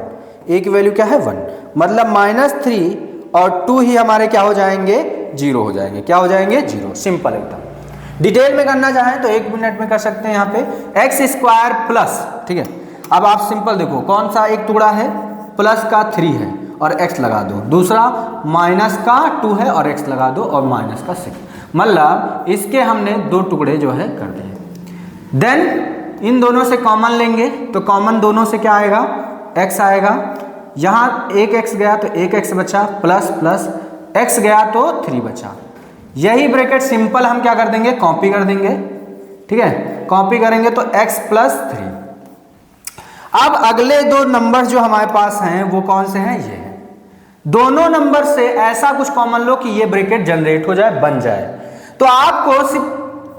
a की वैल्यू क्या है 1, मतलब -3 और 2 ही हमारे क्या हो जाएंगे, 0 हो जाएंगे। क्या हो जाएंगे, 0। सिंपल एकदम। डिटेल में करना चाहें तो 1 मिनट में कर सकते हैं। यहाँ पे x² प्लस, ठीक है, अब आप सिंपल देखो कौन सा एक टुकड़ा है, प्लस का 3 है और x लगा दो, दूसरा माइनस का 2 है और x लगा दो, और माइनस का 6, मतलब इसके हमने 2 टुकड़े जो है कर दिए। देन इन दोनों से कॉमन लेंगे, तो कॉमन दोनों से क्या आएगा, x आएगा, यहाँ एक x गया तो एक x बचा, प्लस प्लस x गया तो 3 बचा। यही ब्रैकेट सिंपल हम क्या कर देंगे, कॉपी कर देंगे, ठीक है, कॉपी करेंगे तो x + 3। अब अगले 2 नंबर जो हमारे पास हैं वो कौन से हैं, ये हैं। दोनों नंबर से ऐसा कुछ कॉमन लो कि ये ब्रैकेट जनरेट हो जाए, बन जाए। तो आपको सिर्फ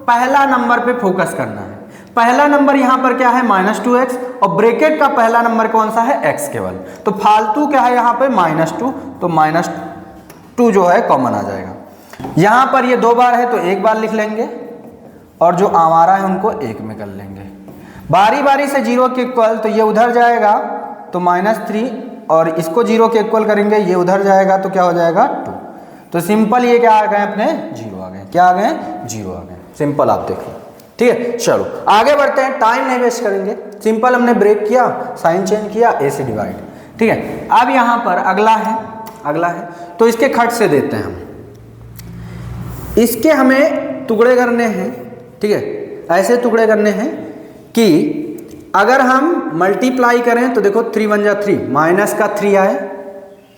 पहला नंबर पे फोकस करना है। पहला नंबर यहाँ पर क्या है, -2x, और ब्रैकेट का पहला नंबर कौन सा है, x केवल। तो फालतू क्या है यहाँ पे, -2, तो -2 जो है कॉमन आ जाएगा। यहाँ पर ये 2 बार है तो 1 बार लिख लेंगे, और जो हमारा है उनको 1 में कर लेंगे। बारी बारी से 0 के इक्वल, तो ये उधर जाएगा तो -3, और इसको 0 के इक्वल करेंगे, ये उधर जाएगा तो क्या हो जाएगा 2। तो सिंपल ये क्या आ गए अपने, 0 आ गए। क्या आ गए, 0 आ गए। सिंपल आप देखो, ठीक है। चलो आगे बढ़ते हैं, टाइम नहीं वेस्ट करेंगे। सिंपल हमने ब्रेक किया, साइन चेंज किया, a से डिवाइड, ठीक है। अब यहाँ पर अगला है, तो इसके खट से देते हैं हम, इसके हमें टुकड़े करने हैं, ठीक है, ऐसे टुकड़े करने हैं कि अगर हम मल्टीप्लाई करें तो देखो 3 1 जा 3, माइनस का 3 आए,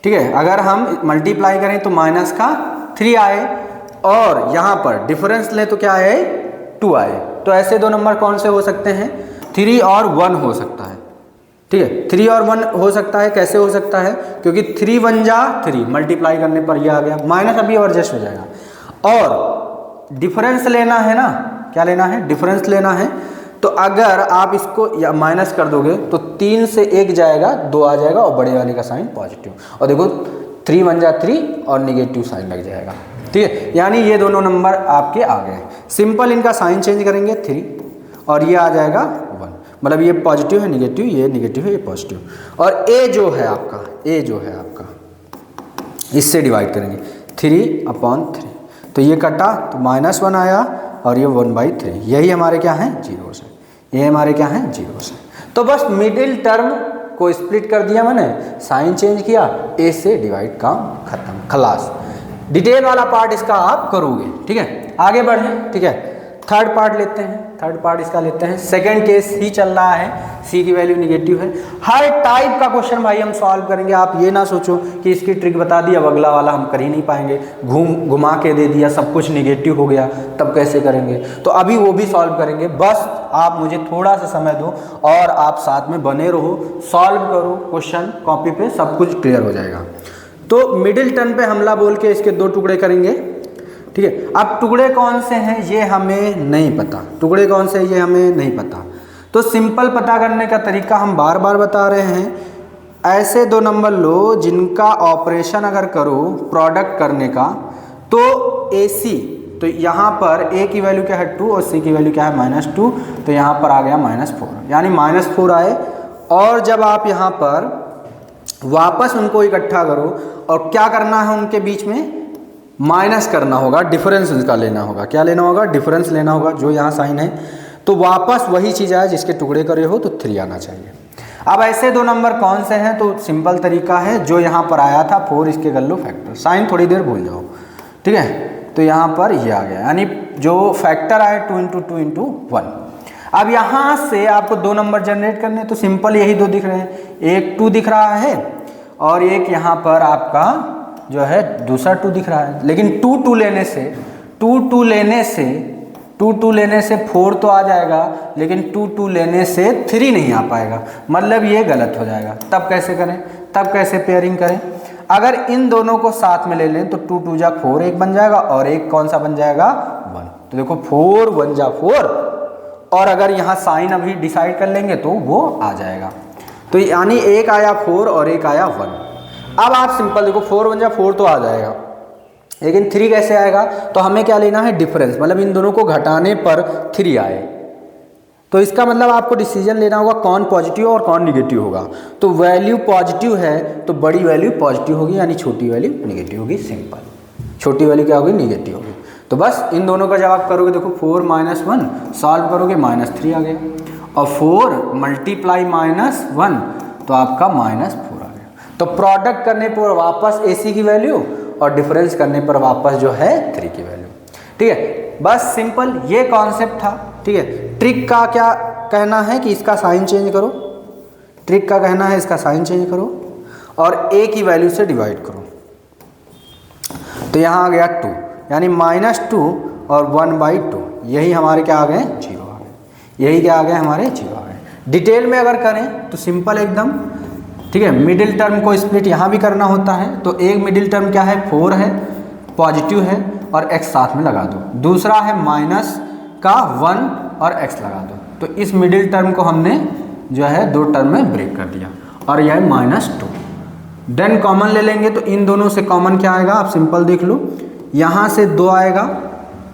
ठीक है, अगर हम मल्टीप्लाई करें तो माइनस का 3 आए, और यहाँ पर डिफरेंस लें तो क्या आए, 2 आए। तो ऐसे 2 नंबर कौन से हो सकते हैं, 3 और 1 हो सकता है, ठीक है, 3 और 1 हो सकता है। कैसे हो सकता है, क्योंकि 3 1 जा 3, मल्टीप्लाई करने पर ये आ गया, माइनस अभी और एडजस्ट हो जाएगा। और डिफरेंस लेना है ना, क्या लेना है, डिफरेंस लेना है। तो अगर आप इसको या माइनस कर दोगे तो 3 से 1 जाएगा, 2 आ जाएगा, और बड़े वाले का साइन पॉजिटिव, और देखो 3 1 जा 3 और निगेटिव साइन लग जाएगा, ठीक है। यानी ये दोनों नंबर आपके आ गए। सिंपल इनका साइन चेंज करेंगे 3, और ये आ जाएगा 1, मतलब ये पॉजिटिव है, निगेटिव, ये निगेटिव है, ये पॉजिटिव, और a जो है आपका इससे डिवाइड करेंगे 3/3, तो ये कटा तो -1 आया, और ये 1/3, यही हमारे क्या हैं जीरोस है, ये हमारे क्या हैं जीरोस है। तो बस मिडिल टर्म को स्प्लिट कर दिया मैंने, साइन चेंज किया, ए से डिवाइड, काम खत्म, खलास। डिटेल वाला पार्ट इसका आप करोगे, ठीक है। आगे बढ़ें, ठीक है। थर्ड पार्ट लेते हैं, थर्ड पार्ट इसका लेते हैं। सेकंड केस ही चल रहा है, सी की वैल्यू निगेटिव है। हर टाइप का क्वेश्चन भाई हम सॉल्व करेंगे, आप ये ना सोचो कि इसकी ट्रिक बता दी अब अगला वाला हम कर ही नहीं पाएंगे, घुमा के दे दिया, सब कुछ निगेटिव हो गया, तब कैसे करेंगे। तो अभी वो भी सॉल्व करेंगे, बस आप मुझे थोड़ा सा समय दो और आप साथ में बने रहो, सॉल्व करो क्वेश्चन कॉपी पे, सब कुछ क्लियर हो जाएगा। तो मिडिल टर्म पे हमला बोल के इसके 2 टुकड़े करेंगे, ठीक है। अब टुकड़े कौन से हैं ये हमें नहीं पता, टुकड़े कौन से हैं ये हमें नहीं पता। तो सिंपल पता करने का तरीका हम बार बार बता रहे हैं, ऐसे 2 नंबर लो जिनका ऑपरेशन अगर करो प्रोडक्ट करने का, तो AC, तो यहाँ पर A की वैल्यू क्या है 2 और C की वैल्यू क्या है -2, तो यहाँ पर आ गया -4, यानी -4 आए। और जब आप यहाँ पर वापस उनको इकट्ठा करो और क्या करना है, उनके बीच में माइनस करना होगा, डिफरेंस उसका लेना होगा। क्या लेना होगा? डिफरेंस लेना होगा, जो यहाँ साइन है। तो वापस वही चीज़ आए जिसके टुकड़े करे हो, तो 3 आना चाहिए। अब ऐसे 2 नंबर कौन से हैं? तो सिंपल तरीका है, जो यहाँ पर आया था 4, इसके कर लो फैक्टर, साइन थोड़ी देर भूल जाओ, ठीक है। तो यहाँ पर ये आ गया, यानी जो फैक्टर आए 2 × 2 × 1। अब यहाँ से आपको 2 नंबर जनरेट करने, तो सिंपल यही 2 दिख रहे हैं, एक 2 दिख रहा है और एक यहाँ पर आपका जो है दूसरा 2 दिख रहा है। लेकिन 2 लेने से 2 लेने से 4 तो आ जाएगा, लेकिन 2 लेने से 3 नहीं आ पाएगा, मतलब ये गलत हो जाएगा। तब कैसे करें? तब कैसे पेयरिंग करें? अगर इन दोनों को साथ में ले लें तो 2 × 2 = 4 एक बन जाएगा, और एक कौन सा बन जाएगा 1। तो देखो 4 × 1 = 4, और अगर यहाँ साइन अभी डिसाइड कर लेंगे तो वो आ जाएगा। तो यानी एक आया 4 और एक आया 1। अब आप सिंपल देखो 4 × 1 = 4 तो आ जाएगा, लेकिन 3 कैसे आएगा? तो हमें क्या लेना है? डिफरेंस, मतलब इन दोनों को घटाने पर 3 आए। तो इसका मतलब आपको डिसीजन लेना होगा कौन पॉजिटिव और कौन निगेटिव होगा। तो वैल्यू पॉजिटिव है तो बड़ी वैल्यू पॉजिटिव होगी, यानी छोटी वैल्यू निगेटिव होगी। सिंपल, छोटी वैल्यू क्या होगी? निगेटिव होगी। तो बस इन दोनों का जब आप करोगे, देखो 4 - 1 सॉल्व करोगे, -3 आ गया, और 4 × -1 तो आपका -4 आ गया। तो प्रोडक्ट करने पर वापस AC की वैल्यू और डिफरेंस करने पर वापस जो है 3 की वैल्यू, ठीक है। बस सिंपल ये कॉन्सेप्ट था, ठीक है। ट्रिक का क्या कहना है कि इसका साइन चेंज करो, ट्रिक का कहना है इसका साइन चेंज करो और A की वैल्यू से डिवाइड करो। तो यहाँ आ गया 2, यानी -2 और 1/2, यही हमारे क्या आ गए? 0 आ गए। यही क्या आ गए? हमारे 0 आ गए। डिटेल में अगर करें तो सिंपल एकदम, ठीक है। मिडिल टर्म को स्प्लिट यहाँ भी करना होता है, तो एक मिडिल टर्म क्या है? 4 है, पॉजिटिव है, और x साथ में लगा दो। दूसरा है -1 और x लगा दो। तो इस मिडिल टर्म को हमने जो है 2 टर्म में ब्रेक कर दिया, और यह है -2। देन कॉमन ले लेंगे, तो इन दोनों से कॉमन क्या आएगा? आप सिंपल देख लो, यहाँ से 2 आएगा,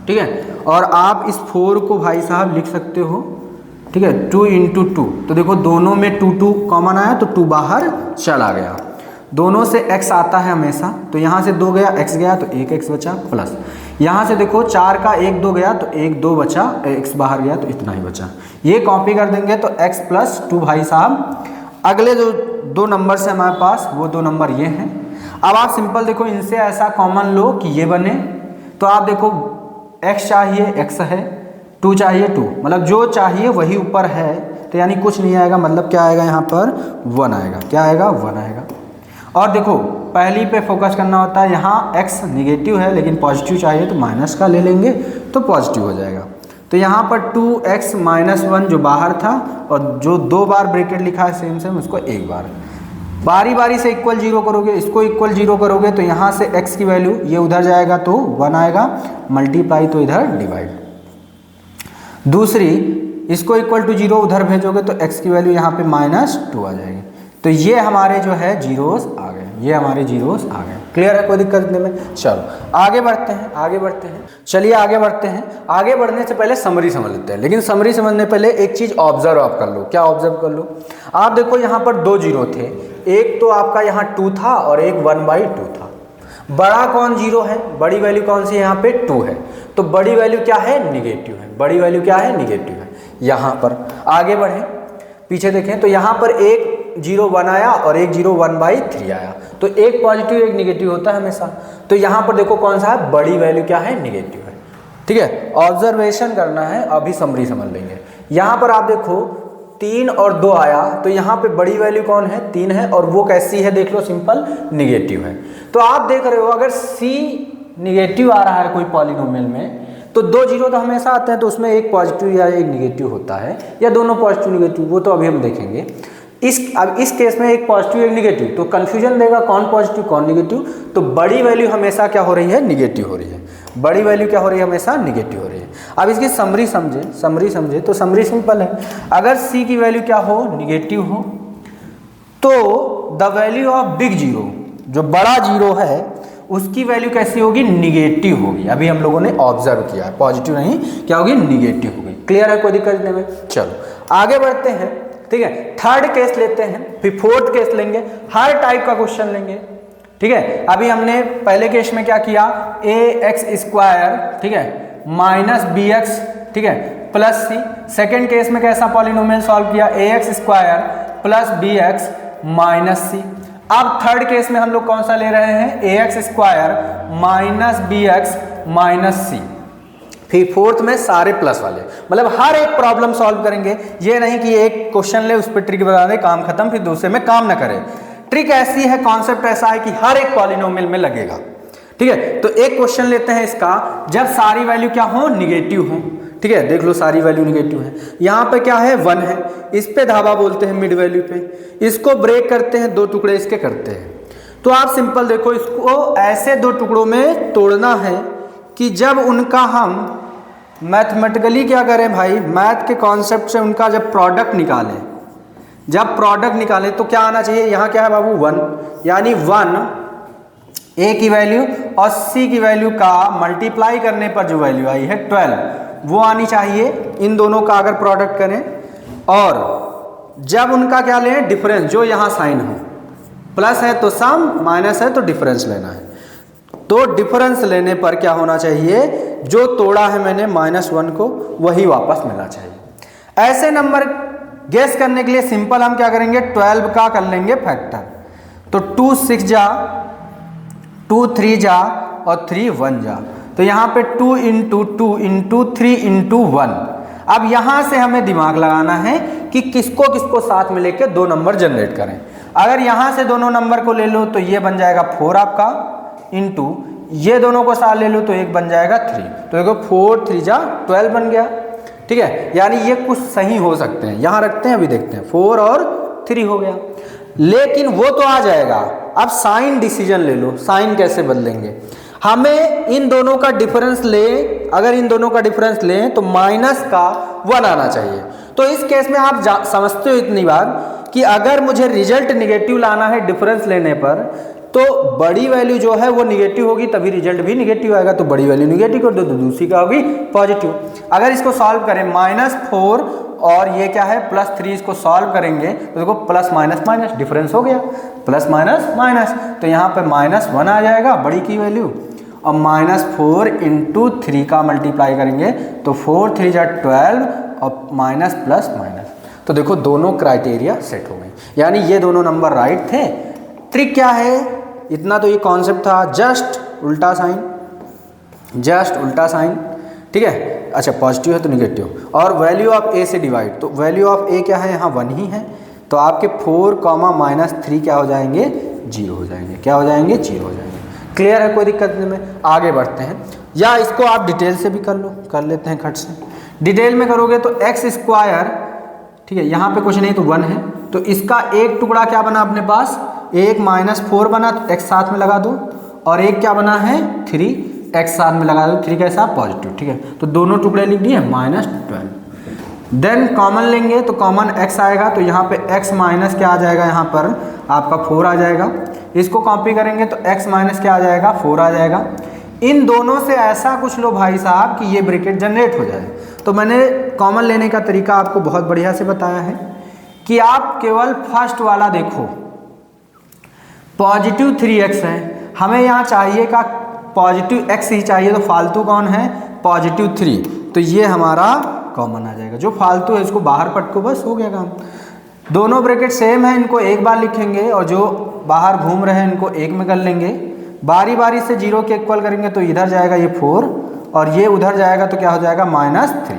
ठीक है। और आप इस 4 को भाई साहब लिख सकते हो, ठीक है, 2 × 2। तो देखो दोनों में 2 कॉमन आया, तो 2 बाहर चला गया। दोनों से x आता है हमेशा, तो यहाँ से 2 गया, x गया, तो 1 x बचा, प्लस यहाँ से देखो 4 का 1 2 गया, तो 1 2 बचा, x बाहर गया, तो इतना ही बचा। ये कॉपी कर देंगे तो x + 2 भाई साहब। अगले जो 2 नंबर से हमारे पास, वो 2 नंबर ये हैं। अब आप सिंपल देखो, इनसे ऐसा कॉमन लो कि ये बने। तो आप देखो x चाहिए, x है, 2 चाहिए, 2, मतलब जो चाहिए वही ऊपर है, तो यानी कुछ नहीं आएगा, मतलब क्या आएगा? यहाँ पर 1 आएगा। क्या आएगा? 1 आएगा। और देखो पहली पे फोकस करना होता है, यहाँ x निगेटिव है लेकिन पॉजिटिव चाहिए, तो माइनस का ले लेंगे तो पॉजिटिव हो जाएगा। तो यहाँ पर 2x - 1 जो बाहर था, और जो 2 बार ब्रैकेट लिखा है सेम उसको 1 बार, बारी बारी से इक्वल 0 करोगे, इसको इक्वल 0 करोगे, तो यहाँ से x की वैल्यू ये उधर जाएगा तो 1 आएगा, मल्टीप्लाई तो इधर डिवाइड। दूसरी, इसको इक्वल टू 0 उधर भेजोगे तो x की वैल्यू यहाँ पे -2 आ जाएगी। तो ये हमारे जो है जीरोस आ गए, ये हमारे जीरोस आ गए। क्लियर है? कोई दिक्कत नहीं में? चलो आगे बढ़ते हैं, आगे बढ़ते हैं। चलिए आगे बढ़ते हैं। आगे बढ़ने से पहले समरी समझ लेते हैं, लेकिन समरी समझने पहले एक चीज़ ऑब्जर्व आप कर लो। क्या ऑब्जर्व कर लो? आप देखो यहाँ पर 2 जीरो थे, एक तो आपका यहाँ 2 था और एक 1/2 था। बड़ा कौन 0 है? बड़ी वैल्यू कौन सी है? यहाँ पे 2 है। तो बड़ी वैल्यू क्या है, निगेटिव है। बड़ी वैल्यू क्या है, निगेटिव है। यहाँ पर आगे बढ़ें, पीछे देखें तो यहाँ पर एक 0 1 आया और एक 0 1/3 आया, तो एक पॉजिटिव एक निगेटिव होता है हमेशा। तो यहाँ पर देखो कौन सा है, बड़ी वैल्यू क्या है, निगेटिव है। ठीक है, ऑब्जर्वेशन करना है, अभी समरी समझ लेंगे। यहाँ पर आप देखो 3 और 2 आया, तो यहाँ पे बड़ी वैल्यू कौन है, 3 है, और वो कैसी है देख लो, सिंपल निगेटिव है। तो आप देख रहे हो अगर C निगेटिव आ रहा है कोई पॉलिनोमियल में, तो 2 0 तो हमेशा आते हैं, तो उसमें एक पॉजिटिव या एक निगेटिव होता है, या दोनों पॉजिटिव निगेटिव, वो तो अभी हम देखेंगे। अब इस केस में एक पॉजिटिव एक निगेटिव, तो कंफ्यूजन देगा कौन पॉजिटिव कौन निगेटिव। तो बड़ी वैल्यू हमेशा क्या हो रही है, निगेटिव हो रही है। बड़ी वैल्यू क्या हो रही है, हमेशा निगेटिव हो रही है। अब इसकी समरी समझे तो समरी सिंपल है। अगर C की वैल्यू क्या हो, निगेटिव हो, तो the value of big zero, जो बड़ा जीरो है, उसकी वैल्यू कैसी होगी, निगेटिव होगी। अभी हम लोगों ने ऑब्जर्व किया है, पॉजिटिव नहीं, क्या होगी, निगेटिव होगी। क्लियर है, कोई दिक्कत नहीं में। चलो आगे बढ़ते हैं। ठीक है, थर्ड केस लेते हैं, फिर फोर्थ केस लेंगे, हर टाइप का क्वेश्चन लेंगे। ठीक है, अभी हमने पहले केस में क्या किया, ax², ठीक है, -bx, ठीक है, +c। सेकेंड केस में कैसा पॉलिनोमियल सॉल्व किया, ax² + bx -c। अब थर्ड केस में हम लोग कौन सा ले रहे हैं, ax² - bx -c। फिर फोर्थ में सारे प्लस वाले, मतलब हर एक प्रॉब्लम सॉल्व करेंगे। ये नहीं कि एक क्वेश्चन ले, उस पर ट्रिक बता दे, काम खत्म, फिर दूसरे में काम ना करें। ट्रिक ऐसी है, कॉन्सेप्ट ऐसा है कि हर एक पॉलिनोमियल में लगेगा। ठीक है, तो एक क्वेश्चन लेते हैं इसका, जब सारी वैल्यू क्या हो, निगेटिव हो। ठीक है, देख लो सारी वैल्यू निगेटिव है। यहाँ पे क्या है, 1 है, इस पे धावा बोलते हैं मिड वैल्यू पे। इसको ब्रेक करते हैं, 2 टुकड़े इसके करते हैं। तो आप सिंपल देखो, इसको ऐसे 2 टुकड़ों में तोड़ना है कि जब उनका हम मैथमेटिकली क्या करें भाई, मैथ के कॉन्सेप्ट से उनका जब प्रोडक्ट निकालें, जब प्रोडक्ट निकालें तो क्या आना चाहिए, यहाँ क्या है बाबू, 1, यानी 1 a की वैल्यू और c की वैल्यू का मल्टीप्लाई करने पर जो वैल्यू आई है 12, वो आनी चाहिए। इन दोनों का अगर प्रोडक्ट करें, और जब उनका क्या लें, डिफरेंस, जो यहाँ साइन हो, प्लस है तो सम, माइनस है तो डिफरेंस लेना है। तो डिफरेंस लेने पर क्या होना चाहिए, जो तोड़ा है मैंने -1 को, वही वापस मिलना चाहिए। ऐसे नंबर गेस करने के लिए सिंपल हम क्या करेंगे, 12 का कर लेंगे फैक्टर। तो 2 6 जा, 2 3 जा, और 3 1 जा। तो यहाँ पे 2 × 2 × 3 × 1। अब यहाँ से हमें दिमाग लगाना है कि किसको किसको साथ में लेके 2 नंबर जनरेट करें। अगर यहाँ से दोनों नंबर को ले लो तो ये बन जाएगा 4 आपका, इंटू ये दोनों को साथ ले लो तो एक बन जाएगा 3। तो देखो 4 3 जा 12 बन गया। ठीक है, यानी ये कुछ सही हो सकते हैं, यहाँ रखते हैं, अभी देखते हैं। 4 और 3 हो गया, लेकिन वो तो आ जाएगा। अब साइन डिसीजन ले लो, साइन कैसे बदलेंगे, हमें इन दोनों का डिफरेंस ले, अगर इन दोनों का डिफरेंस लें तो माइनस का 1 आना चाहिए। तो इस केस में आप समझते हो इतनी बात कि अगर मुझे रिजल्ट निगेटिव लाना है डिफरेंस लेने पर, तो बड़ी वैल्यू जो है वो निगेटिव होगी, तभी रिजल्ट भी निगेटिव आएगा। तो बड़ी वैल्यू निगेटिव कर दो तो दूसरी का होगी पॉजिटिव। अगर इसको सॉल्व करें, -4 और ये क्या है +3, इसको सॉल्व करेंगे तो देखो प्लस माइनस माइनस डिफरेंस हो गया, प्लस माइनस माइनस। तो यहाँ पे -1 आ जाएगा बड़ी की वैल्यू, और -4 × 3 का मल्टीप्लाई करेंगे तो 4 3 जा 12 और माइनस प्लस माइनस। तो देखो दोनों क्राइटेरिया सेट हो गए, यानी ये दोनों नंबर राइट थे। ट्रिक क्या है, इतना तो ये कॉन्सेप्ट था, जस्ट उल्टा साइन। ठीक है, अच्छा पॉजिटिव है तो निगेटिव, और वैल्यू ऑफ a से डिवाइड, तो वैल्यू ऑफ a क्या है, यहाँ 1 ही है। तो आपके 4, -3 क्या हो जाएंगे, 0 हो जाएंगे। क्या हो जाएंगे, 0 हो जाएंगे। क्लियर है, कोई दिक्कत नहीं में। आगे बढ़ते हैं, या इसको आप डिटेल से भी कर लेते हैं खट से। डिटेल में करोगे तो x², ठीक है, यहाँ पे कुछ नहीं तो 1 है, तो इसका एक टुकड़ा क्या बना अपने पास, एक -4 बना तो x साथ में लगा दो, और एक क्या बना है 3, x साथ में लगा दो, 3 कैसा पॉजिटिव। ठीक है, तो दोनों टुकड़े लिख दिए -12। देन कॉमन लेंगे तो कॉमन x आएगा, तो यहाँ पे x माइनस क्या आ जाएगा, यहाँ पर आपका 4 आ जाएगा। इसको कॉपी करेंगे तो x माइनस क्या आ जाएगा, 4 आ जाएगा। इन दोनों से ऐसा कुछ लो भाई साहब कि ये ब्रैकेट जनरेट हो जाए। तो मैंने कॉमन लेने का तरीका आपको बहुत बढ़िया से बताया है कि आप केवल फर्स्ट वाला देखो, +3x है, हमें यहाँ चाहिए का +x ही चाहिए, तो फालतू कौन है +3, तो ये हमारा कॉमन आ जाएगा। जो फालतू है इसको बाहर पटको, बस हो गया काम। दोनों ब्रैकेट सेम है, इनको एक बार लिखेंगे और जो बाहर घूम रहे हैं इनको एक में कर लेंगे। बारी बारी से 0 के इक्वल करेंगे तो इधर जाएगा ये 4 और ये उधर जाएगा तो क्या हो जाएगा -3।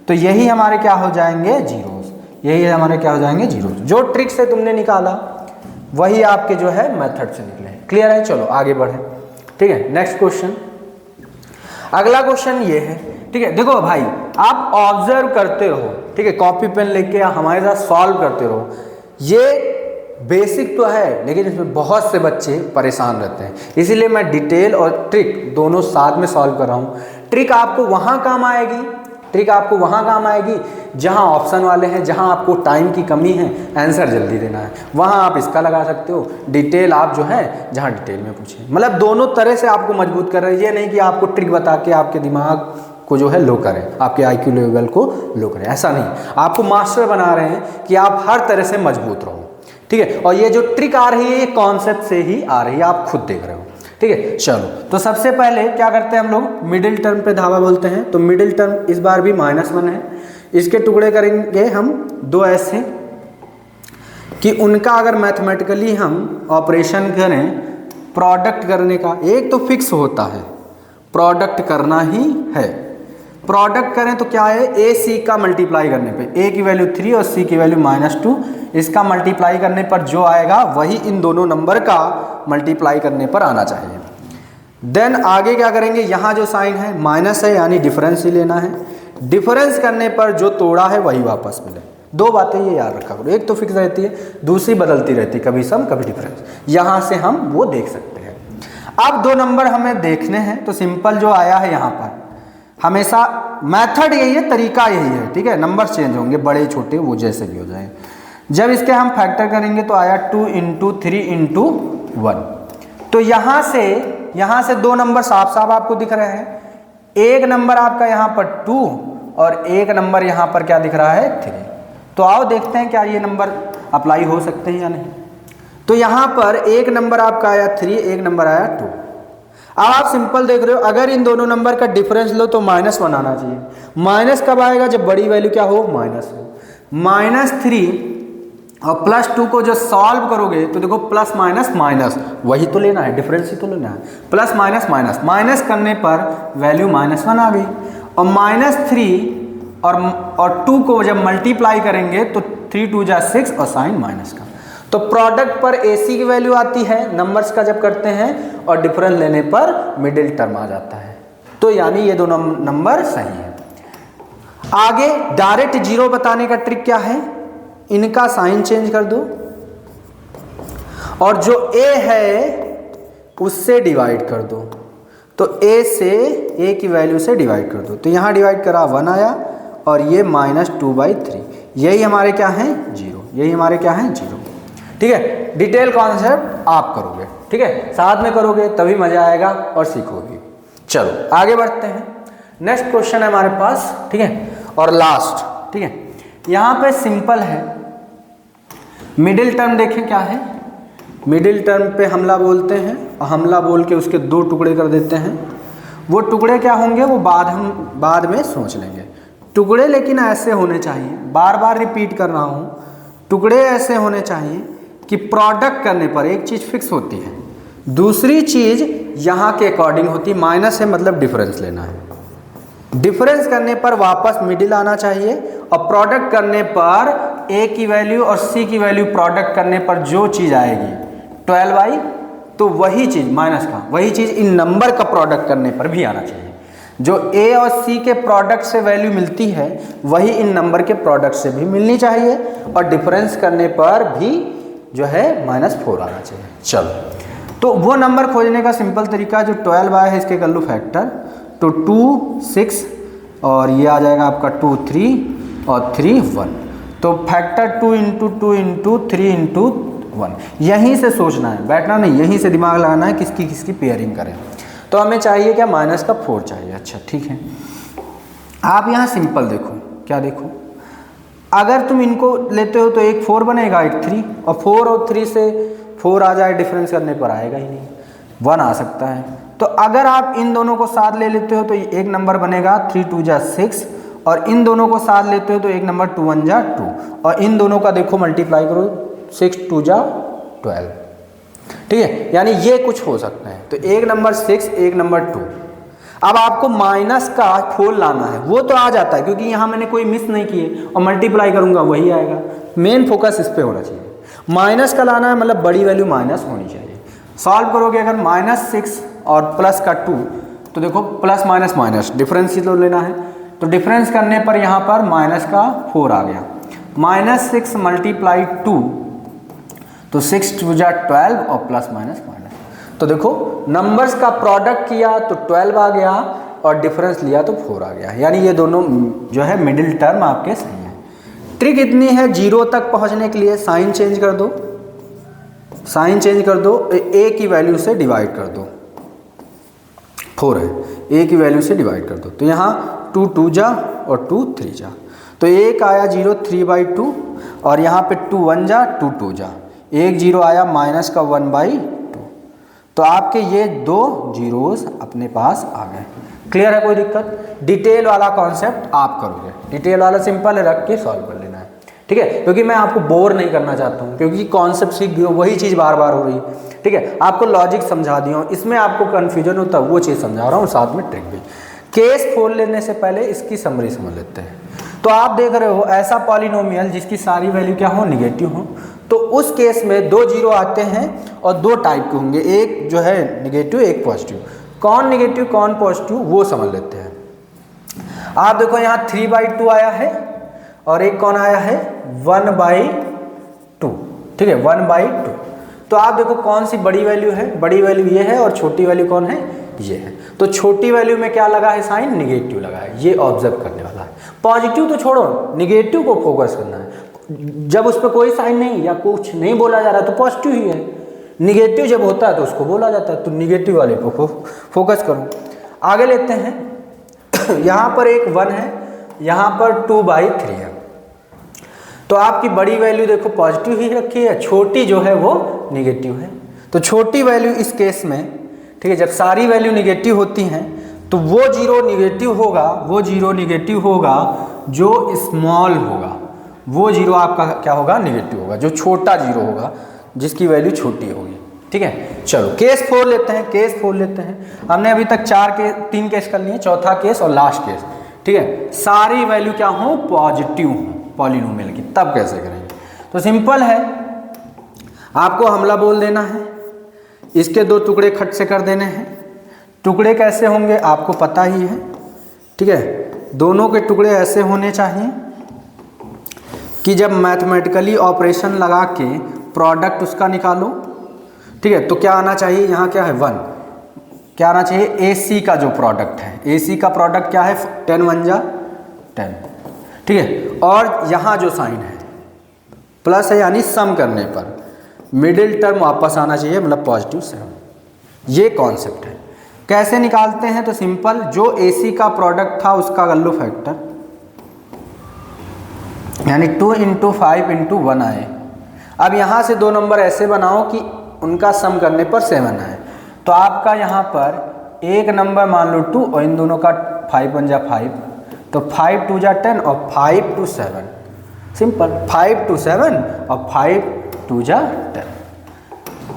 तो यही हमारे क्या हो जाएंगे जीरोस, यही हमारे क्या हो जाएंगे जीरोस। जो ट्रिक से तुमने निकाला वही आपके जो है मेथड से निकले। क्लियर है? चलो आगे बढ़े। ठीक है, नेक्स्ट क्वेश्चन। अगला क्वेश्चन ये है, ठीक है, देखो भाई आप ऑब्जर्व करते रहो, ठीक है, कॉपी पेन लेके हमारे साथ सॉल्व करते रहो। ये बेसिक तो है लेकिन इसमें बहुत से बच्चे परेशान रहते हैं, इसीलिए मैं डिटेल और ट्रिक दोनों साथ में सॉल्व कर रहा हूँ। ट्रिक आपको वहाँ काम आएगी, ट्रिक आपको वहाँ काम आएगी जहाँ ऑप्शन वाले हैं, जहाँ आपको टाइम की कमी है, आंसर जल्दी देना है, वहाँ आप इसका लगा सकते हो। डिटेल आप जो है जहाँ डिटेल में पूछें, मतलब दोनों तरह से आपको मजबूत कर रहे हैं। ये नहीं कि आपको ट्रिक बता के आपके दिमाग को जो है लो करें, आपके IQ लेवल को लो करें, ऐसा नहीं। आपको मास्टर बना रहे हैं कि आप हर तरह से मजबूत रहो। ठीक है, और ये जो ट्रिक आ रही है ये कॉन्सेप्ट से ही आ रही है, आप खुद देख रहे हो। ठीक है, चलो तो सबसे पहले क्या करते हैं हम लोग, मिडिल टर्म पे धावा बोलते हैं। तो मिडिल टर्म इस बार भी -1 है, इसके टुकड़े करेंगे हम 2 ऐसे कि उनका अगर मैथमेटिकली हम ऑपरेशन करें, प्रोडक्ट करने का एक तो फिक्स होता है, प्रोडक्ट करना ही है। प्रोडक्ट करें तो क्या है, ए सी का मल्टीप्लाई करने पे, ए की वैल्यू 3 और सी की वैल्यू -2, इसका मल्टीप्लाई करने पर जो आएगा वही इन दोनों नंबर का मल्टीप्लाई करने पर आना चाहिए। देन आगे क्या करेंगे, यहाँ जो साइन है माइनस है यानी डिफरेंस ही लेना है, डिफरेंस करने पर जो तोड़ा है वही वापस मिले। 2 बातें ये याद रखा करो, एक तो फिक्स रहती है, दूसरी बदलती रहती है, कभी सम कभी डिफरेंस, यहाँ से हम वो देख सकते हैं। अब 2 नंबर हमें देखने हैं, तो सिंपल जो आया है यहाँ पर, हमेशा मेथड यही है, तरीका यही है। ठीक है, नंबर चेंज होंगे, बड़े छोटे वो जैसे भी हो जाए। जब इसके हम फैक्टर करेंगे तो आया 2 × 3 × 1। तो यहाँ से 2 नंबर साफ साफ आपको दिख रहे हैं। एक नंबर आपका यहाँ पर 2 और एक नंबर यहाँ पर क्या दिख रहा है 3। तो आओ देखते हैं क्या ये नंबर अप्लाई हो सकते हैं या नहीं। तो यहाँ पर एक नंबर आपका आया 3, एक नंबर आया 2। अब आप सिंपल देख रहे हो, अगर इन दोनों नंबर का डिफरेंस लो तो -1 आना चाहिए। माइनस कब आएगा, जब बड़ी वैल्यू क्या हो, माइनस हो। -3 और +2 को जो सॉल्व करोगे तो देखो प्लस माइनस माइनस वही तो लेना है, डिफरेंस ही तो लेना है। प्लस माइनस माइनस, माइनस करने पर वैल्यू -1 आ गई। और -3 और 2 को जब मल्टीप्लाई करेंगे तो 3 × 2 = 6 और साइन माइनस का। तो प्रोडक्ट पर AC की वैल्यू आती है नंबर्स का जब करते हैं, और डिफरेंस लेने पर मिडिल टर्म आ जाता है। तो यानी ये दोनों नंबर सही है। आगे डायरेक्ट 0 बताने का ट्रिक क्या है, इनका साइन चेंज कर दो और जो A है उससे डिवाइड कर दो। तो A से A की वैल्यू से डिवाइड कर दो, तो यहाँ डिवाइड करा 1 आया और ये -2/3, यही हमारे क्या है 0, यही हमारे क्या है 0। ठीक है, डिटेल कॉन्सेप्ट आप करोगे, ठीक है, साथ में करोगे तभी मजा आएगा और सीखोगे। चलो आगे बढ़ते हैं। नेक्स्ट क्वेश्चन है हमारे पास, ठीक है, और लास्ट। ठीक है, यहाँ पे सिंपल है, मिडिल टर्म देखें क्या है। मिडिल टर्म पे हमला बोलते हैं और हमला बोल के उसके 2 टुकड़े कर देते हैं। वो टुकड़े क्या होंगे वो हम बाद में सोच लेंगे। टुकड़े लेकिन ऐसे होने चाहिए, बार बार रिपीट कर रहा हूँ, टुकड़े ऐसे होने चाहिए कि प्रोडक्ट करने पर एक चीज़ फिक्स होती है, दूसरी चीज़ यहाँ के अकॉर्डिंग होती। माइनस है मतलब डिफरेंस लेना है, डिफरेंस करने पर वापस मिडिल आना चाहिए, और प्रोडक्ट करने पर A की वैल्यू और C की वैल्यू प्रोडक्ट करने पर जो चीज़ आएगी 12i, तो वही चीज़ माइनस का, वही चीज़ इन नंबर का प्रोडक्ट करने पर भी आना चाहिए। जो A और C के प्रोडक्ट से वैल्यू मिलती है वही इन नंबर के प्रोडक्ट से भी मिलनी चाहिए, और डिफरेंस करने पर भी जो है -4 आना चाहिए। चलो तो वो नंबर खोजने का सिंपल तरीका, जो 12i है इसके कर लो फैक्टर, तो 2 6 और ये आ जाएगा आपका 2 3 और 3 1। तो फैक्टर 2 × 2 × 3 × 1, यहीं से सोचना है, बैठना नहीं, यहीं से दिमाग लगाना है किसकी किसकी पेयरिंग करें। तो हमें चाहिए क्या, -4 चाहिए। अच्छा ठीक है, आप यहाँ सिंपल देखो, क्या देखो, अगर तुम इनको लेते हो तो एक 4 बनेगा, एक 3, और 4 और 3 से 4 आ जाए डिफरेंस करने पर आएगा ही नहीं, 1 आ सकता है। तो अगर आप इन दोनों को साथ ले लेते हो तो एक नंबर बनेगा 3 2 जा 6, और इन दोनों को साथ लेते हो तो एक नंबर 2 1 जा 2, और इन दोनों का देखो मल्टीप्लाई करो 6 2 जा 12, ठीक है। यानी ये कुछ हो सकते हैं। तो एक नंबर 6, एक नंबर 2। अब आपको माइनस का 4 लाना है, वो तो आ जाता है क्योंकि यहाँ मैंने कोई मिस नहीं किए, और मल्टीप्लाई करूँगा वही आएगा। मेन फोकस इस पे होना चाहिए, माइनस का लाना है, मतलब बड़ी वैल्यू माइनस होनी चाहिए। सॉल्व करोगे अगर -6 और प्लस का 2, तो देखो प्लस माइनस माइनस डिफरेंस ही तो लेना है, तो डिफरेंस करने पर यहाँ पर माइनस का 4 आ गया। -6 मल्टीप्लाई 2, तो 6 2 जा 12 और प्लस माइनस माइनस। तो देखो नंबर्स का प्रोडक्ट किया तो 12 आ गया, और डिफरेंस लिया तो 4 आ गया। यानी ये दोनों जो है मिडिल टर्म आपके सही है। ट्रिक इतनी है, 0 तक पहुँचने के लिए साइन चेंज कर दो, साइन चेंज कर दो, ए की वैल्यू से डिवाइड कर दो। 4 है, ए की वैल्यू से डिवाइड कर दो, तो यहाँ 2 2 जा और 2 3 जा, तो एक आया 0 3/2, और यहाँ पे 2 1 जा 2 2 जा, एक 0 आया माइनस का 1/2। तो आपके ये 2 जीरोस अपने पास आ गए। क्लियर है, कोई दिक्कत? डिटेल वाला कॉन्सेप्ट आप करोगे, डिटेल वाला सिंपल है, रख के सॉल्व कर लेना है, ठीक है। क्योंकि मैं आपको बोर नहीं करना चाहता हूँ, क्योंकि कॉन्सेप्ट सीख गए हो, वही चीज़ बार बार हो रही है, ठीक है। आपको लॉजिक समझा दिया हूँ, इसमें आपको कन्फ्यूजन होता है वो चीज़ समझा रहा हूँ, साथ में ट्रिक भी। केस खोल लेने से पहले इसकी समरी समझ लेते हैं। तो आप देख रहे हो ऐसा पॉलिनोमियल जिसकी सारी वैल्यू क्या हो, निगेटिव हो, तो उस केस में 2 जीरो आते हैं और 2 टाइप के होंगे, एक जो है निगेटिव, एक पॉजिटिव। कौन निगेटिव कौन पॉजिटिव वो समझ लेते हैं। आप देखो यहाँ 3/2 आया है, और एक कौन आया है 1/2, ठीक है, 1/2। तो आप देखो कौन सी बड़ी वैल्यू है, बड़ी वैल्यू ये है, और छोटी वैल्यू कौन है, ये है। तो छोटी वैल्यू में क्या लगा है, साइन निगेटिव लगा है, ये ऑब्जर्व करने वाला है। पॉजिटिव तो छोड़ो, निगेटिव को फोकस करना है। जब उस पर कोई साइन नहीं या कुछ नहीं बोला जा रहा तो पॉजिटिव ही है, निगेटिव जब होता है तो उसको बोला जाता है, तो निगेटिव वाले को फोकस करो। आगे लेते हैं यहाँ पर एक 1 है, यहाँ पर 2/3 है, तो आपकी बड़ी वैल्यू देखो पॉजिटिव ही रखी है, छोटी जो है वो निगेटिव है। तो छोटी वैल्यू इस केस में, ठीक है, जब सारी वैल्यू निगेटिव होती हैं तो वो जीरो निगेटिव होगा, वो जीरो निगेटिव होगा जो स्मॉल होगा, वो जीरो आपका क्या होगा, निगेटिव होगा, जो छोटा जीरो होगा, जिसकी वैल्यू छोटी होगी, ठीक है। चलो केस 4 लेते हैं, केस 4 लेते हैं। हमने अभी तक 3 केस कर लिए, चौथा केस और लास्ट केस, ठीक है। सारी वैल्यू क्या हो, पॉजिटिव हो पॉलिनोमियल की, तब कैसे करेंगे? तो सिंपल है, आपको हमला बोल देना है, इसके 2 टुकड़े खट से कर देने हैं। टुकड़े कैसे होंगे आपको पता ही है, ठीक है। दोनों के टुकड़े ऐसे होने चाहिए कि जब मैथमेटिकली ऑपरेशन लगा के प्रोडक्ट उसका निकालो, ठीक है, तो क्या आना चाहिए, यहाँ क्या है 1, क्या आना चाहिए, AC का जो प्रोडक्ट है, AC का प्रोडक्ट क्या है 10 1 जा 10, ठीक है। और यहाँ जो साइन है प्लस है, यानी सम करने पर मिडिल टर्म वापस आना चाहिए, मतलब पॉजिटिव 7। ये कॉन्सेप्ट है। कैसे निकालते हैं, तो सिंपल, जो AC का प्रोडक्ट था उसका कर लो फैक्टर, यानी 2 × 5 × 1 आए। अब यहाँ से 2 नंबर ऐसे बनाओ कि उनका सम करने पर 7 आए। तो आपका यहाँ पर एक नंबर मान लो 2, और इन दोनों का 5 1 जा 5, तो 5 2 जा 10 और 5 2 7, सिंपल 5 2 7 और 5 2 जा 10,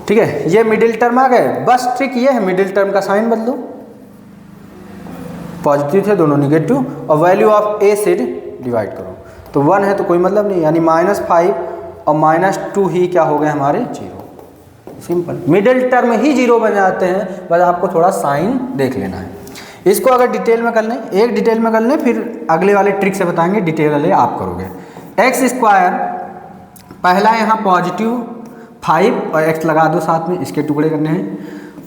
ठीक है। ये मिडिल टर्म आ गए। बस ट्रिक ये है, मिडिल टर्म का साइन बदलो, पॉजिटिव थे दोनों निगेटिव, और वैल्यू ऑफ ए से डिवाइड करो, तो 1 है तो कोई मतलब नहीं, यानी -5 और -2 ही क्या हो गए हमारे, 0। सिंपल, मिडिल टर्म ही 0 बन जाते हैं, बस आपको थोड़ा साइन देख लेना है। इसको अगर डिटेल में कर लें, एक डिटेल में कर लें, फिर अगले वाले ट्रिक से बताएंगे, डिटेल वाले आप करोगे। x², पहला यहाँ पॉजिटिव 5 और x लगा दो साथ में, इसके टुकड़े करने हैं,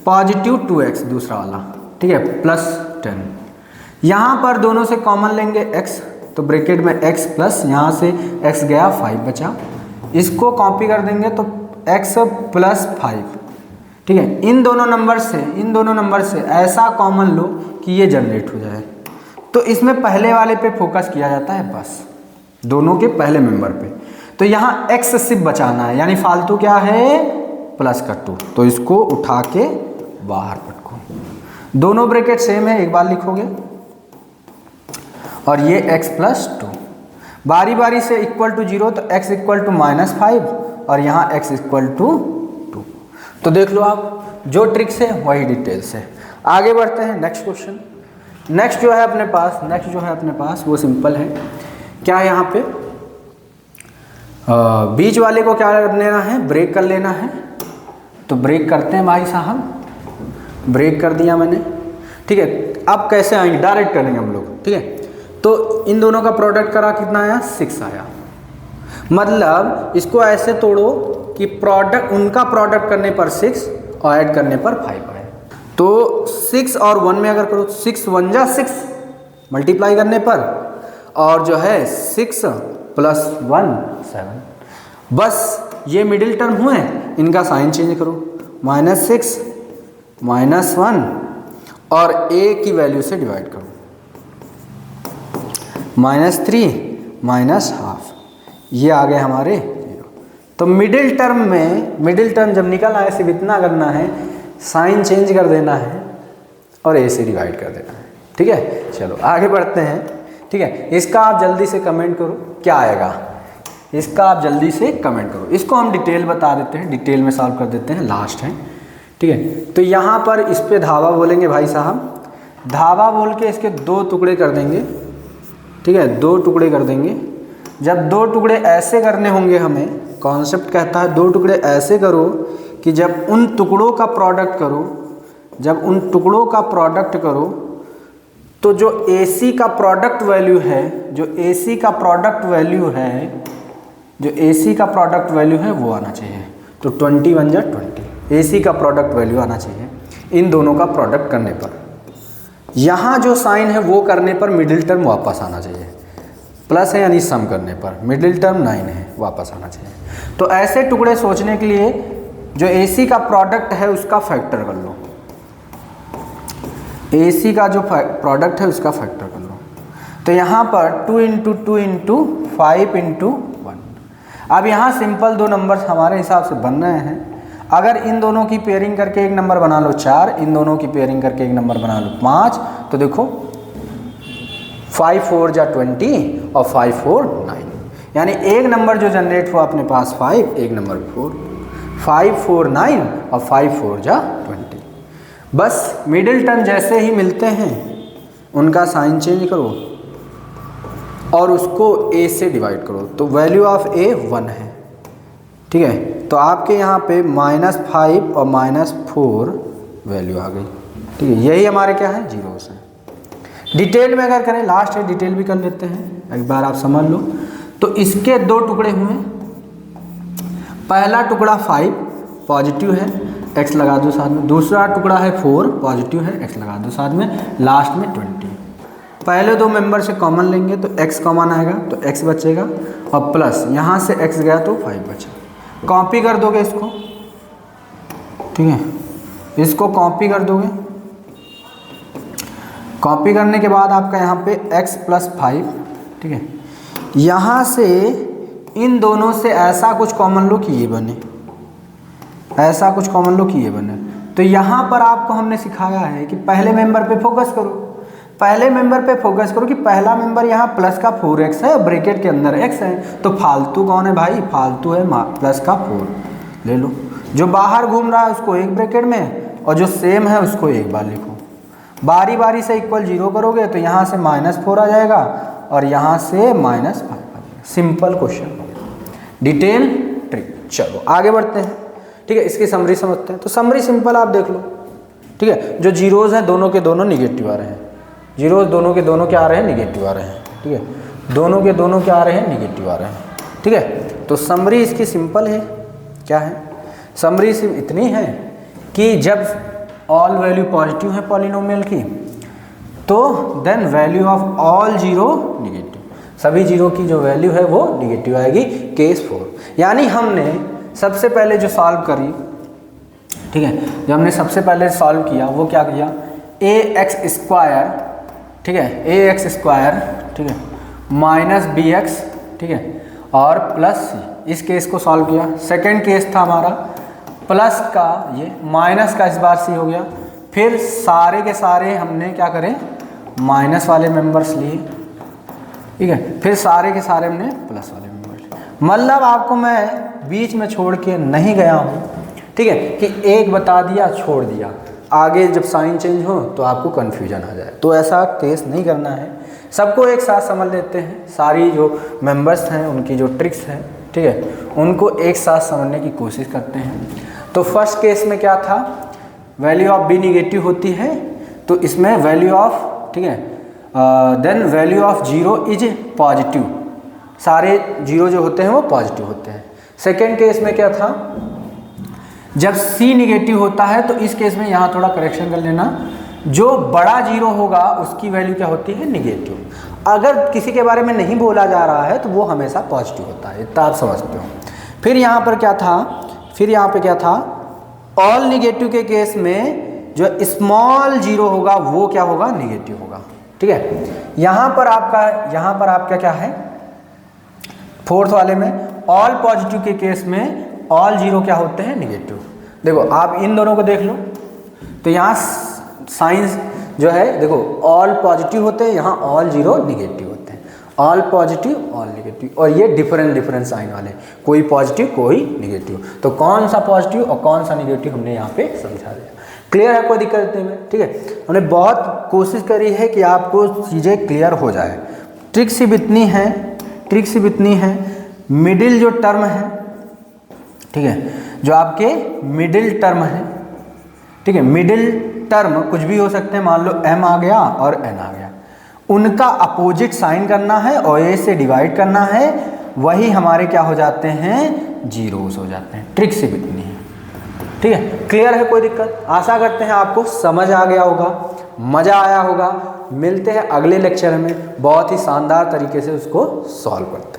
पॉजिटिव 2x दूसरा वाला, ठीक है, +10। यहाँ पर दोनों से कॉमन लेंगे x, तो ब्रैकेट में x प्लस, यहाँ से x गया 5 बचा, इसको कॉपी कर देंगे तो x + 5, ठीक है। इन दोनों नंबर से ऐसा कॉमन लो कि ये जनरेट हो जाए। तो इसमें पहले वाले पे फोकस किया जाता है, बस दोनों के पहले मेंबर पे। तो यहाँ x सिर्फ बचाना है, यानी फालतू क्या है, +2, तो इसको उठा के बाहर पटको। दोनों ब्रैकेट सेम है, एक बार लिखोगे, और ये x प्लस 2 बारी बारी से इक्वल टू 0, तो x इक्वल टू -5 और यहाँ x इक्वल टू 2। तो देख लो आप, जो ट्रिक्स है वही डिटेल्स है। आगे बढ़ते हैं नेक्स्ट क्वेश्चन। नेक्स्ट जो है अपने पास वो सिंपल है। क्या यहाँ पे बीच वाले को क्या कर लेना है, ब्रेक कर लेना है। तो ब्रेक करते हैं भाई साहब, ब्रेक कर दिया मैंने, ठीक है। अब कैसे आएंगे, डायरेक्ट करेंगे हम लोग, ठीक है। तो इन दोनों का प्रोडक्ट करा कितना आया, 6 आया। मतलब इसको ऐसे तोड़ो कि प्रोडक्ट, उनका प्रोडक्ट करने पर 6 और ऐड करने पर 5 आए। तो 6 और 1 में अगर करो, 6 1 जा 6 मल्टीप्लाई करने पर, और जो है 6 प्लस 1 7। बस ये मिडिल टर्म हुए, इनका साइन चेंज करो, -6 -1 और a की वैल्यू से डिवाइड करो, -3 -12, ये आ गए हमारे 0। तो मिडिल टर्म में, मिडिल टर्म जब निकल आए सिर्फ इतना करना है, साइन चेंज कर देना है और a से डिवाइड कर देना है, ठीक है। चलो आगे बढ़ते हैं, ठीक है। इसका आप जल्दी से कमेंट करो क्या आएगा, इसका आप जल्दी से कमेंट करो। इसको हम डिटेल बता देते हैं, डिटेल में सॉल्व कर देते हैं, लास्ट है, ठीक है। तो यहाँ पर इस पे धावा बोलेंगे भाई साहब, धावा बोल के इसके 2 टुकड़े कर देंगे, ठीक है, 2 टुकड़े कर देंगे। जब 2 टुकड़े ऐसे करने होंगे, हमें कॉन्सेप्ट कहता है 2 टुकड़े ऐसे करो कि जब उन टुकड़ों का प्रोडक्ट करो, जब उन टुकड़ों का प्रोडक्ट करो तो जो AC का प्रोडक्ट वैल्यू है, जो AC का प्रोडक्ट वैल्यू है, जो AC का प्रोडक्ट वैल्यू है वो आना चाहिए। तो 20 1 जा 20, AC का प्रोडक्ट वैल्यू आना चाहिए इन दोनों का प्रोडक्ट करने पर। यहाँ जो साइन है वो करने पर मिडिल टर्म वापस आना चाहिए, प्लस है यानी सम करने पर मिडिल टर्म 9 है, वापस आना चाहिए। तो ऐसे टुकड़े सोचने के लिए जो AC का प्रोडक्ट है उसका फैक्टर कर लो, AC का जो प्रोडक्ट है उसका फैक्टर कर लो। तो यहाँ पर 2 × 2 × 5 × 1। अब यहाँ सिंपल 2 नंबर्स हमारे हिसाब से बन रहे हैं। अगर इन दोनों की पेयरिंग करके एक नंबर बना लो 4, इन दोनों की पेयरिंग करके एक नंबर बना लो 5, तो देखो 5 4 जा 20 और 5 4 9, यानी एक नंबर जो जनरेट हुआ अपने पास 5, एक नंबर 4, 5 4 9 और 5 4 जा 20। बस मिडिल टर्म जैसे ही मिलते हैं उनका साइन चेंज करो और उसको a से डिवाइड करो, तो वैल्यू ऑफ a 1 है, ठीक है। तो आपके यहाँ पे -5 और -4 वैल्यू आ गई, ठीक है। यही हमारे क्या है, जीरोस हैं। डिटेल में अगर करें, लास्ट है, डिटेल भी कर लेते हैं, एक बार आप समझ लो। तो इसके 2 टुकड़े हुए, पहला टुकड़ा 5 पॉजिटिव है, x लगा दो साथ में, दूसरा टुकड़ा है 4 पॉजिटिव है, x लगा दो साथ में, लास्ट में 20। पहले 2 मेंबर से कॉमन लेंगे तो x कॉमन आएगा तो x बचेगा, और प्लस यहाँ से x गया तो 5 बचा। कॉपी कर दोगे इसको, ठीक है, इसको कॉपी कर दोगे। कॉपी करने के बाद आपका यहाँ पे x + 5, ठीक है। यहाँ से इन दोनों से ऐसा कुछ कॉमन लो कि ये बने, ऐसा कुछ कॉमन लो कि ये बने। तो यहाँ पर आपको हमने सिखाया है कि पहले मेंबर पे फोकस करो, पहले मेंबर पे फोकस करो कि पहला मेंबर यहाँ प्लस का 4x है, ब्रैकेट के अंदर x है, तो फालतू कौन है भाई, फालतू है प्लस का 4 ले लो। जो बाहर घूम रहा है उसको एक ब्रैकेट में, और जो सेम है उसको एक बार लिखो। बारी बारी से इक्वल 0 करोगे तो यहाँ से -4 आ जाएगा और यहाँ से -5 आ जाएगा। Simple question, detail trick. चलो आगे बढ़ते हैं, ठीक है। इसकी समरी समझते हैं। तो समरी सिंपल आप देख लो, ठीक है। जो जीरोज़ हैं दोनों के दोनों निगेटिव आ रहे हैं, जीरोज़ दोनों के दोनों क्या आ रहे हैं, निगेटिव आ रहे हैं, ठीक है। दोनों के दोनों क्या आ रहे हैं, निगेटिव आ रहे हैं, ठीक है। तो समरी इसकी सिंपल है, क्या है समरी, सिर्फ इतनी है कि जब ऑल वैल्यू पॉजिटिव है पॉलिनोमियल की, तो then value of all zero negative, सभी जीरो की जो वैल्यू है वो निगेटिव आएगी, केस 4। यानी हमने सबसे पहले जो सॉल्व करी, ठीक है, जो हमने सबसे पहले सॉल्व किया वो क्या किया, ax², ठीक है, ax², ठीक है, -bx, ठीक है, और प्लस इस केस को सॉल्व किया। सेकंड केस था हमारा प्लस का, ये माइनस का इस बार सी हो गया, फिर सारे के सारे हमने क्या करें, माइनस वाले मेंबर्स लिए, ठीक है, फिर सारे के सारे हमने प्लस वाले मेंबर्स लिए। मतलब आपको मैं बीच में छोड़ के नहीं गया हूँ, ठीक है, कि एक बता दिया छोड़ दिया, आगे जब साइन चेंज हो तो आपको कन्फ्यूजन आ जाए, तो ऐसा केस नहीं करना है। सबको एक साथ समझ लेते हैं, सारी जो मेंबर्स हैं उनकी जो ट्रिक्स हैं, ठीक है, उनको एक साथ समझने की कोशिश करते हैं। तो फर्स्ट केस में क्या था, वैल्यू ऑफ बी निगेटिव होती है, तो इसमें वैल्यू ऑफ, ठीक है, then value of zero is positive, सारे जीरो जो होते हैं वो पॉजिटिव होते हैं। सेकेंड केस में क्या था, जब सी निगेटिव होता है तो इस केस में यहाँ थोड़ा करेक्शन कर लेना, जो बड़ा जीरो होगा उसकी वैल्यू क्या होती है, निगेटिव। अगर किसी के बारे में नहीं बोला जा रहा है तो वो हमेशा पॉजिटिव होता है, इतना आप समझते हो। फिर यहाँ पर क्या था, फिर यहाँ पे क्या था, ऑल निगेटिव के केस में जो स्मॉल जीरो होगा वो क्या होगा, निगेटिव होगा, ठीक है। यहाँ पर आपका क्या है, फोर्थ वाले में ऑल पॉजिटिव के केस में ऑल जीरो क्या होते हैं, निगेटिव। देखो आप इन दोनों को देख लो, तो यहाँ साइंस जो है देखो ऑल पॉजिटिव होते हैं, यहाँ ऑल जीरो निगेटिव होते हैं, ऑल पॉजिटिव ऑल निगेटिव, और ये डिफरेंट साइन वाले, कोई पॉजिटिव कोई निगेटिव। तो कौन सा पॉजिटिव और कौन सा निगेटिव हमने यहाँ पे समझा दिया। क्लियर है, कोई दिक्कत नहीं है, ठीक है। हमने बहुत कोशिश करी है कि आपको चीज़ें क्लियर हो जाए। ट्रिक सिर्फ इतनी है, मिडिल जो टर्म है, ठीक है, जो आपके मिडिल टर्म है, ठीक है, मिडिल टर्म कुछ भी हो सकते हैं, मान लो m आ गया और n आ गया, उनका अपोजिट साइन करना है और a से डिवाइड करना है, वही हमारे क्या हो जाते हैं, जीरोस हो जाते हैं। ट्रिक सिर्फ इतनी है, ठीक है। क्लियर है, कोई दिक्कत। आशा करते हैं आपको समझ आ गया होगा, मज़ा आया होगा। मिलते हैं अगले लेक्चर में, बहुत ही शानदार तरीके से उसको सॉल्व करते हैं।